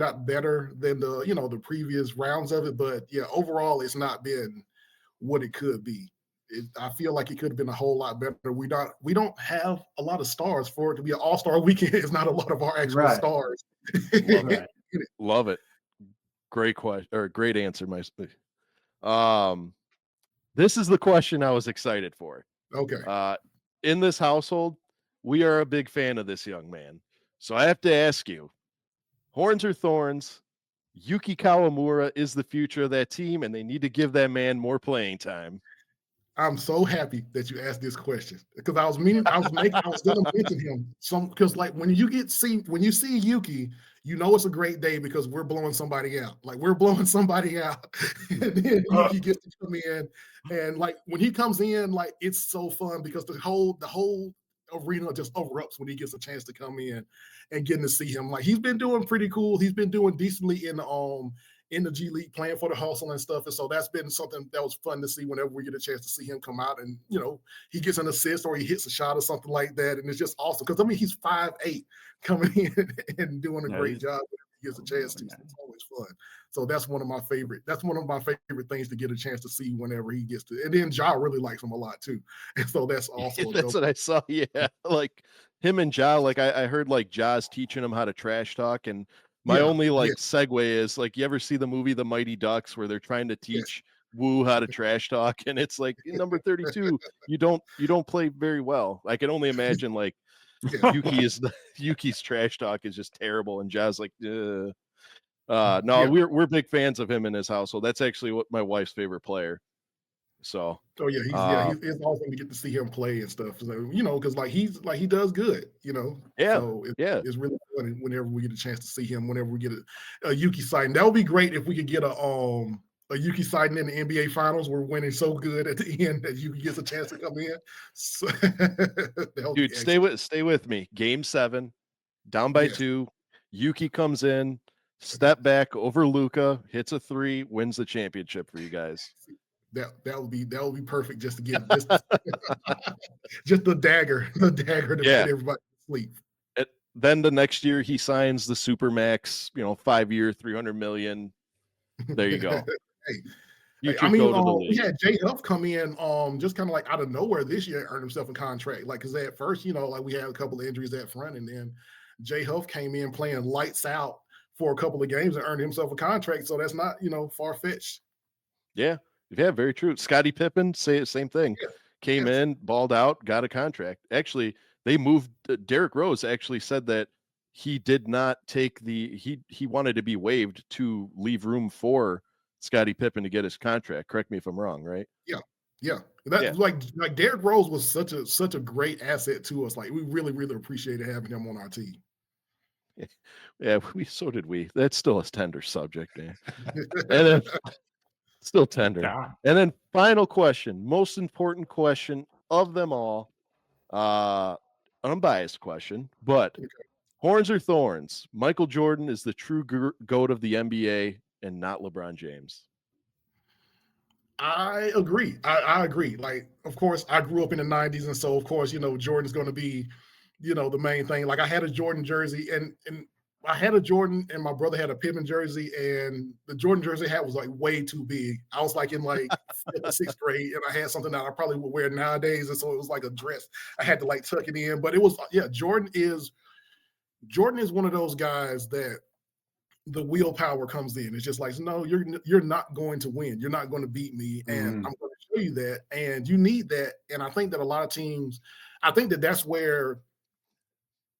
out better than the previous rounds of it. But yeah, overall, it's not been what it could be. I feel like it could have been a whole lot better. We don't have a lot of stars for it to be an All-Star Weekend. It's not a lot of our actual stars. Love it. Great question, or great answer, my. This is the question I was excited for. Okay. In this household, we are a big fan of this young man. So I have to ask you, Horns or Thorns, Yuki Kawamura is the future of that team, and they need to give that man more playing time. I'm so happy that you asked this question, because I was going to mention him because like when you see Yuki, you know it's a great day because we're blowing somebody out. Like we're blowing somebody out, and then Yuki gets to come in, and like when he comes in, like it's so fun because the whole arena just erupts when he gets a chance to come in and getting to see him. Like he's been doing pretty cool. He's been doing decently in the G League, playing for the hustle and stuff. And so that's been something that was fun to see whenever we get a chance to see him come out and, he gets an assist or he hits a shot or something like that. And it's just awesome. Because, he's 5'8", coming in and doing a great job whenever he gets a chance to. So it's always fun. So that's one of my favorite things to get a chance to see whenever he gets to. And then Ja really likes him a lot too. And so that's also that's what I saw. Yeah. Like him and Ja, like I heard like Ja's teaching him how to trash talk, and my only segue is like, you ever see the movie The Mighty Ducks where they're trying to teach Wu how to trash talk, and it's like number 32, you don't play very well. I can only imagine like Yuki's trash talk is just terrible, and Ja's like, we're big fans of him in his household. That's actually what my wife's favorite player. So it's awesome to get to see him play and stuff. So, because he does good, So it's really fun whenever we get a chance to see him. Whenever we get a Yuki sighting, that would be great if we could get a Yuki sighting in the NBA Finals. We're winning so good at the end that Yuki gets a chance to come in. So, dude, stay with me. Game 7, down by 2. Yuki comes in, step back over Luka, hits a 3, wins the championship for you guys. That would be perfect just to get just the dagger to put everybody to sleep. Then the next year he signs the Supermax, 5-year, $300 million. There you go. We had Jay Huff come in just kind of like out of nowhere this year, earned himself a contract. Like, because at first, we had a couple of injuries at front, and then Jay Huff came in playing lights out for a couple of games and earned himself a contract. So that's not, far-fetched. Yeah. Yeah, very true. Scottie Pippen, same thing. Yeah. Came in, balled out, got a contract. Actually, they moved. Derrick Rose actually said that he did not take he wanted to be waived to leave room for Scottie Pippen to get his contract. Correct me if I'm wrong, right? Yeah. Like Derrick Rose was such a great asset to us. Like we really, really appreciated having him on our team. Yeah, so did we. That's still a tender subject, man. And then still tender. Yeah. And then final question, most important question of them all, unbiased question, but Horns or Thorns, Michael Jordan is the true GOAT of the NBA and not LeBron James. I agree. I agree. Like, of course, I grew up in the 90s, and so, of course, Jordan's going to be, the main thing. Like, I had a Jordan jersey, and I had a Jordan, and my brother had a Pippen jersey, and the Jordan jersey I had was like way too big. I was like in like 5th or 6th grade, and I had something that I probably would wear nowadays, and so it was like a dress. I had to like tuck it in, but it was Jordan is one of those guys that the willpower comes in. It's just like, no, you're not going to win. You're not going to beat me, and I'm going to show you that. And you need that. And I think that a lot of teams, I think that that's where,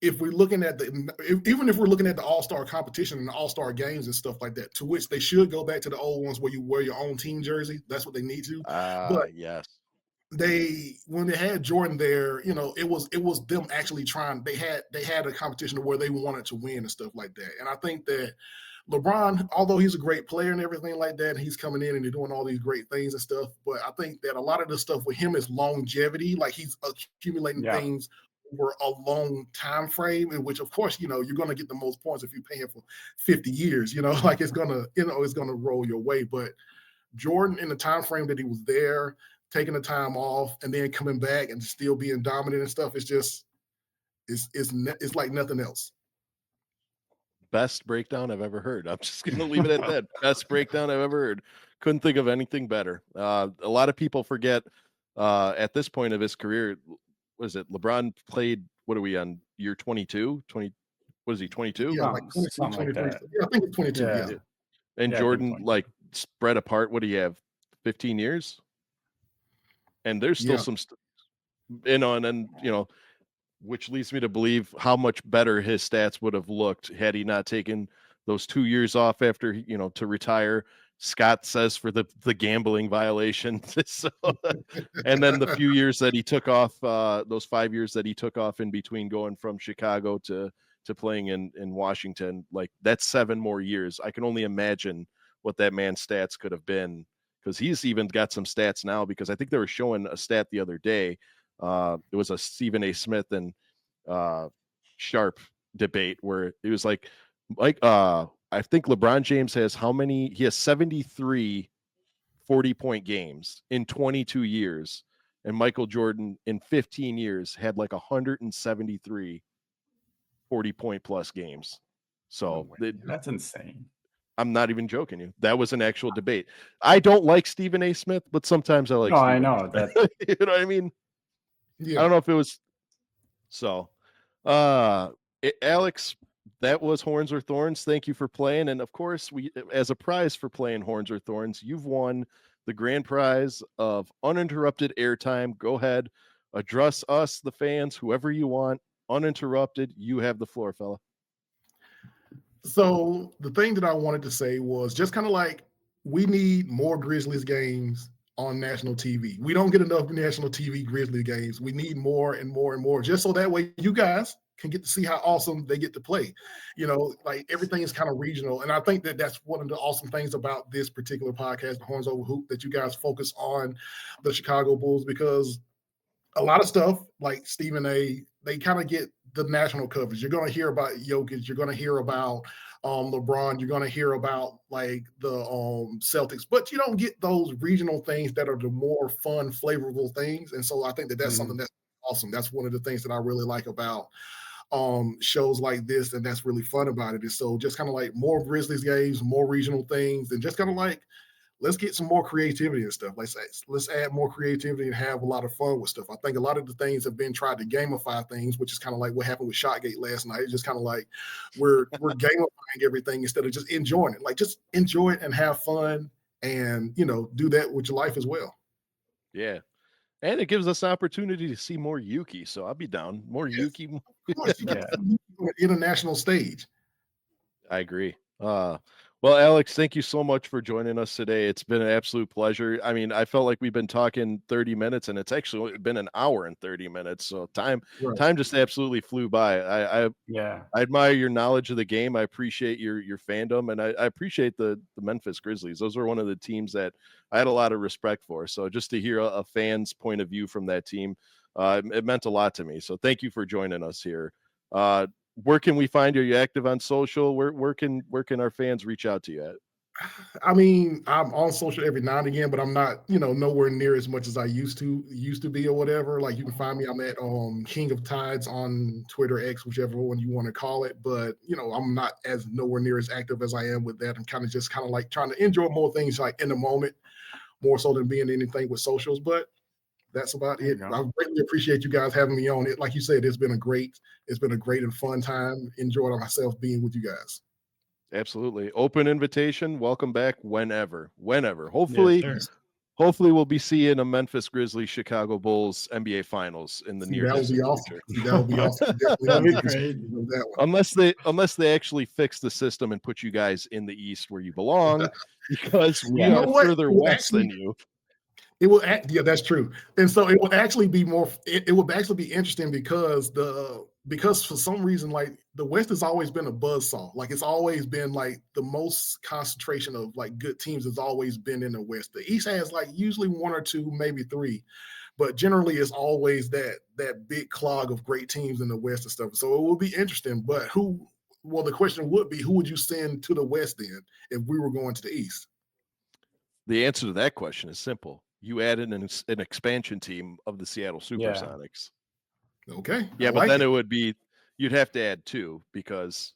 if we're looking at even if we're looking at the all-star competition and the all-star games and stuff like that, to which they should go back to the old ones where you wear your own team jersey. That's what they need to. But yes. When they had Jordan there, it was them actually trying. They had a competition where they wanted to win and stuff like that. And I think that LeBron, although he's a great player and everything like that, he's coming in and he's doing all these great things and stuff. But I think that a lot of the stuff with him is longevity. Like, he's accumulating things over a long time frame, in which, of course, you're going to get the most points if you pay him for 50 years. Like, it's gonna roll your way. But Jordan, in the time frame that he was there, taking the time off and then coming back and still being dominant and stuff, it's like nothing else. Best breakdown I've ever heard. I'm just going to leave it at that. Best breakdown I've ever heard. Couldn't think of anything better. A lot of people forget at this point of his career, what is it? LeBron played, what are we on, year 22? What is he, 22? Yeah, like 22, something like that. Yeah, I think it's 22, yeah. And Jordan, like, spread apart, what do you have, 15 years? And there's still some which leads me to believe how much better his stats would have looked had he not taken those 2 years off after, to retire. Scott says for the gambling violation. So, and then the few years that he took off, those 5 years that he took off in between going from Chicago to playing in Washington, like, that's 7 more years. I can only imagine what that man's stats could have been, because he's even got some stats now, because I think they were showing a stat the other day. It was a Stephen A. Smith and Sharp debate where it was like I think LeBron James has he has 73 40-point games in 22 years, and Michael Jordan in 15 years had like 173 40-point plus games. So that's insane. I'm not even joking you. That was an actual debate. I don't like Stephen A. Smith, but sometimes I like. No, Stephen I know that. You know what I mean? Yeah. I don't know if it was. So, Alex, that was Horns or Thorns. Thank you for playing, and of course, as a prize for playing Horns or Thorns, you've won the grand prize of uninterrupted airtime. Go ahead, address us, the fans, whoever you want, uninterrupted. You have the floor, fella. So the thing that I wanted to say was just kind of like, we need more Grizzlies games on national TV. We don't get enough national TV Grizzly games. We need more and more and more, just so that way you guys can get to see how awesome they get to play. Like, everything is kind of regional. And I think that that's one of the awesome things about this particular podcast, the Horns Over Hoop, that you guys focus on the Chicago Bulls, because a lot of stuff like Stephen A., they kind of get the national coverage. You're going to hear about Jokic. You're going to hear about LeBron. You're going to hear about, like, the Celtics. But you don't get those regional things that are the more fun, flavorful things. And so I think that that's something that's awesome. That's one of the things that I really like about shows like this, and that's really fun about it. Is so just kind of like more Grizzlies games, more regional things, and just kind of like, let's get some more creativity and stuff. Let's add more creativity and have a lot of fun with stuff. I think a lot of the things have been tried to gamify things, which is kind of like what happened with Shotgate last night. It's just kind of like we're gamifying everything instead of just enjoying it. Like, just enjoy it and have fun, and do that with your life as well. Yeah. And it gives us opportunity to see more Yuki. So I'll be down. More Yuki. Of course, you got on an international stage. I agree. Well, Alex, thank you so much for joining us today. It's been an absolute pleasure. I mean, I felt like we've been talking 30 minutes, and it's actually been an hour and 30 minutes. So time just absolutely flew by. I admire your knowledge of the game. I appreciate your fandom, and I appreciate the Memphis Grizzlies. Those are one of the teams that I had a lot of respect for. So just to hear a fan's point of view from that team, it meant a lot to me. So thank you for joining us here. Where can we find you? Are you active on social? Where can our fans reach out to you at? I mean, I'm on social every now and again, but I'm not, nowhere near as much as I used to be or whatever. Like, you can find me, I'm at King of Tides on Twitter, X, whichever one you want to call it. But, I'm not nowhere near as active as I am with that. I'm kind of like trying to enjoy more things like in the moment, more so than being anything with socials. But that's about it. I greatly appreciate you guys having me on it. Like you said, it's been a great and fun time. Enjoyed myself being with you guys. Absolutely. Open invitation. Welcome back whenever. Yes, Hopefully we'll be seeing a Memphis Grizzlies Chicago Bulls NBA Finals in the near That would distant be awesome. future. That would be awesome. That'd be Definitely great. that one. Unless they actually fix the system and put you guys in the East where you belong, because we You know are what? further It will west than actually, you. it will act, yeah, that's true. And so it would actually be more. It would actually be interesting because for some reason, like the West has always been a buzzsaw. Like it's always been like the most concentration of like good teams has always been in the West. The East has like usually one or two, maybe three, but generally it's always that big clog of great teams in the West and stuff. So it will be interesting. But who? Well, the question would be, who would you send to the West then if we were going to the East? The answer to that question is simple. You added an expansion team of the Seattle Supersonics. Okay. Yeah, but then it would be, you'd have to add two because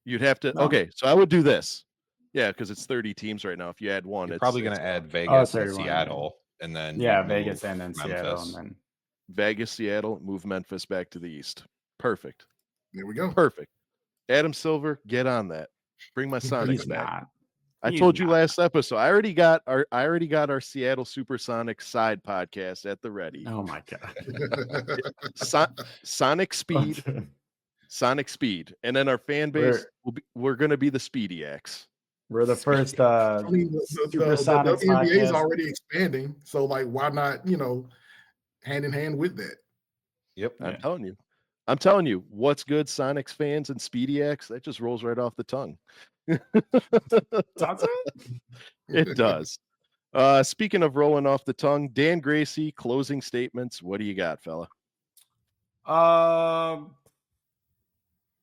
you'd have to. No. Okay, so I would do this. Yeah, because it's 30 teams right now. If you add one, You're it's probably going it's to add gone. Vegas and 31, Seattle, and then Yeah, you Vegas move and then Seattle, Memphis. and then Vegas, Seattle, move Memphis back to the East. Perfect. There we go. Perfect. Adam Silver, get on that. Bring my Sonics he's back. not. I He's told you not. last episode. I already got our Seattle Supersonics side podcast at the ready. Oh my god. Sonic Speed, Sonic Speed, and then our fan base we're going to be the Speediacs. We're the first I mean, the Supersonics WNBA is podcast. already expanding, so like, why not? Hand in hand with that. Yep. I'm telling you, what's good, Sonics fans and Speediacs? That just rolls right off the tongue. Does it? It does. Speaking of rolling off the tongue, Dan Gracie, closing statements. What do you got, fella? Not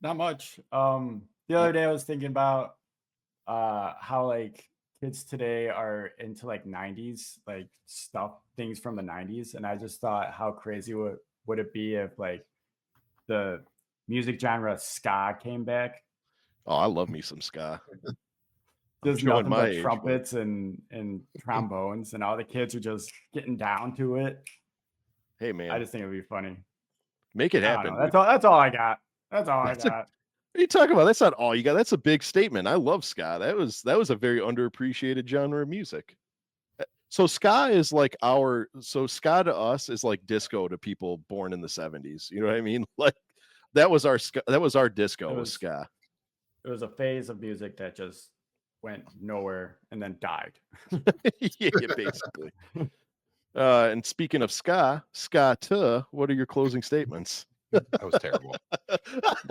much. The other day I was thinking about how like kids today are into like 90s like things from the 90s, and I just thought how crazy would it be if like the music genre ska came back. Oh, I love me some ska. There's showing nothing my but age, trumpets and trombones, and all the kids are just getting down to it. Hey man, I just think it'd be funny. make it I don't happen. know. That's all I got. That's all I got. What are you talking about? That's not all you got. That's a big statement. I love ska. That was a very underappreciated genre of music. So ska is like ska to us is like disco to people born in the 70s. You know what I mean? Like that was our ska, that was our disco was ska. It was a phase of music that just went nowhere and then died. Yeah, basically. And speaking of ska, what are your closing statements? That was terrible. That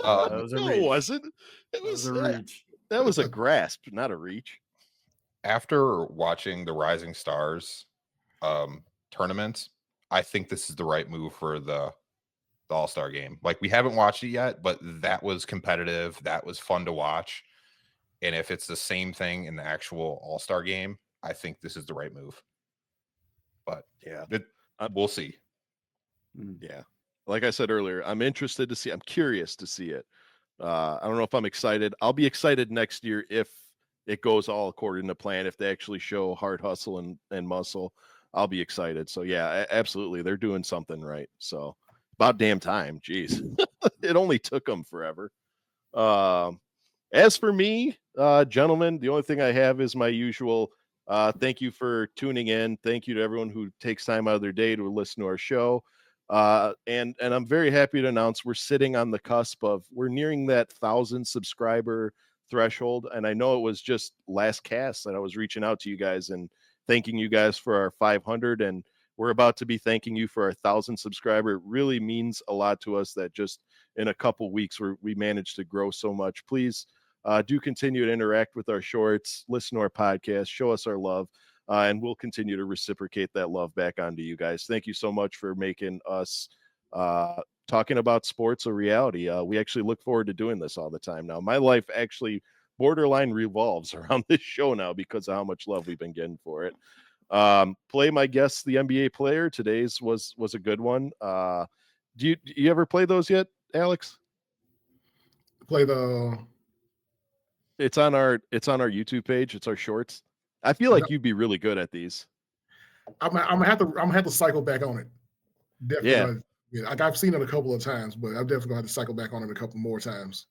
was a reach. It wasn't. It was a reach. That was a grasp, not a reach. After watching the Rising Stars tournaments, I think this is the right move for the All-Star game. Like, we haven't watched it yet, but that was competitive. That was fun to watch. And if it's the same thing in the actual All-Star game, I think this is the right move. But yeah, we'll see. Yeah. Like I said earlier, I'm curious to see it. I don't know if I'm excited. I'll be excited next year if it goes all according to plan. If they actually show hard hustle and muscle, I'll be excited. So yeah, absolutely. They're doing something right. So about damn time. Jeez. It only took them forever. As for me, gentlemen, the only thing I have is my usual thank you for tuning in. Thank you to everyone who takes time out of their day to listen to our show. And I'm very happy to announce we're sitting on the cusp we're nearing that 1,000 subscriber threshold. And I know it was just last cast that I was reaching out to you guys and thanking you guys for our 500. And we're about to be thanking you for our 1,000 subscriber. It really means a lot to us that just in a couple weeks we managed to grow so much. Please do continue to interact with our shorts, listen to our podcast, show us our love. And we'll continue to reciprocate that love back onto you guys. Thank you so much for making us talking about sports a reality. We actually look forward to doing this all the time now. My life actually borderline revolves around this show now because of how much love we've been getting for it. Play my guest, the NBA player. Today's was a good one. Do you ever play those yet, Alex? It's on our YouTube page. It's our shorts. I feel like you'd be really good at these. I'm gonna have to cycle back on it. Definitely. Yeah. Like I've seen it a couple of times, but I'm definitely gonna have to cycle back on it a couple more times.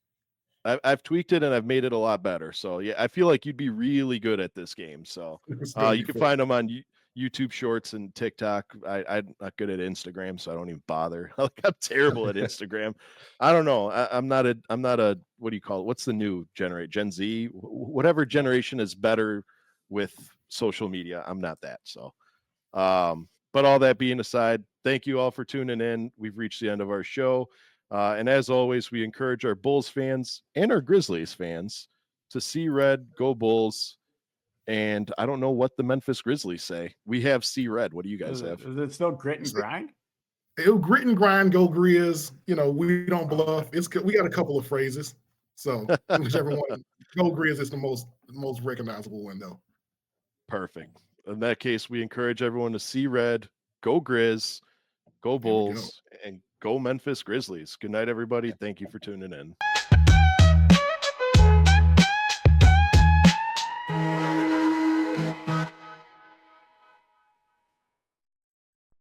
I've tweaked it and I've made it a lot better. So yeah, I feel like you'd be really good at this game. So you can find them on YouTube Shorts and TikTok. I'm not good at Instagram, so I don't even bother. Like, I'm terrible at Instagram. I don't know. I'm not a what do you call it? What's the new generation? Gen Z? Whatever generation is better with social media. I'm not that. So, but all that being aside, thank you all for tuning in. We've reached the end of our show. And as always, we encourage our Bulls fans and our Grizzlies fans to see red, go Bulls. And I don't know what the Memphis Grizzlies say. We have see red. What do you guys have? Is it still grit and grind? It'll grit and grind, go Grizz. You know, we don't bluff. We got a couple of phrases. So whichever one, go Grizz is the most recognizable one, though. Perfect. In that case, we encourage everyone to see red, go Grizz, go Bulls, and go Memphis Grizzlies. Good night, everybody. Thank you for tuning in.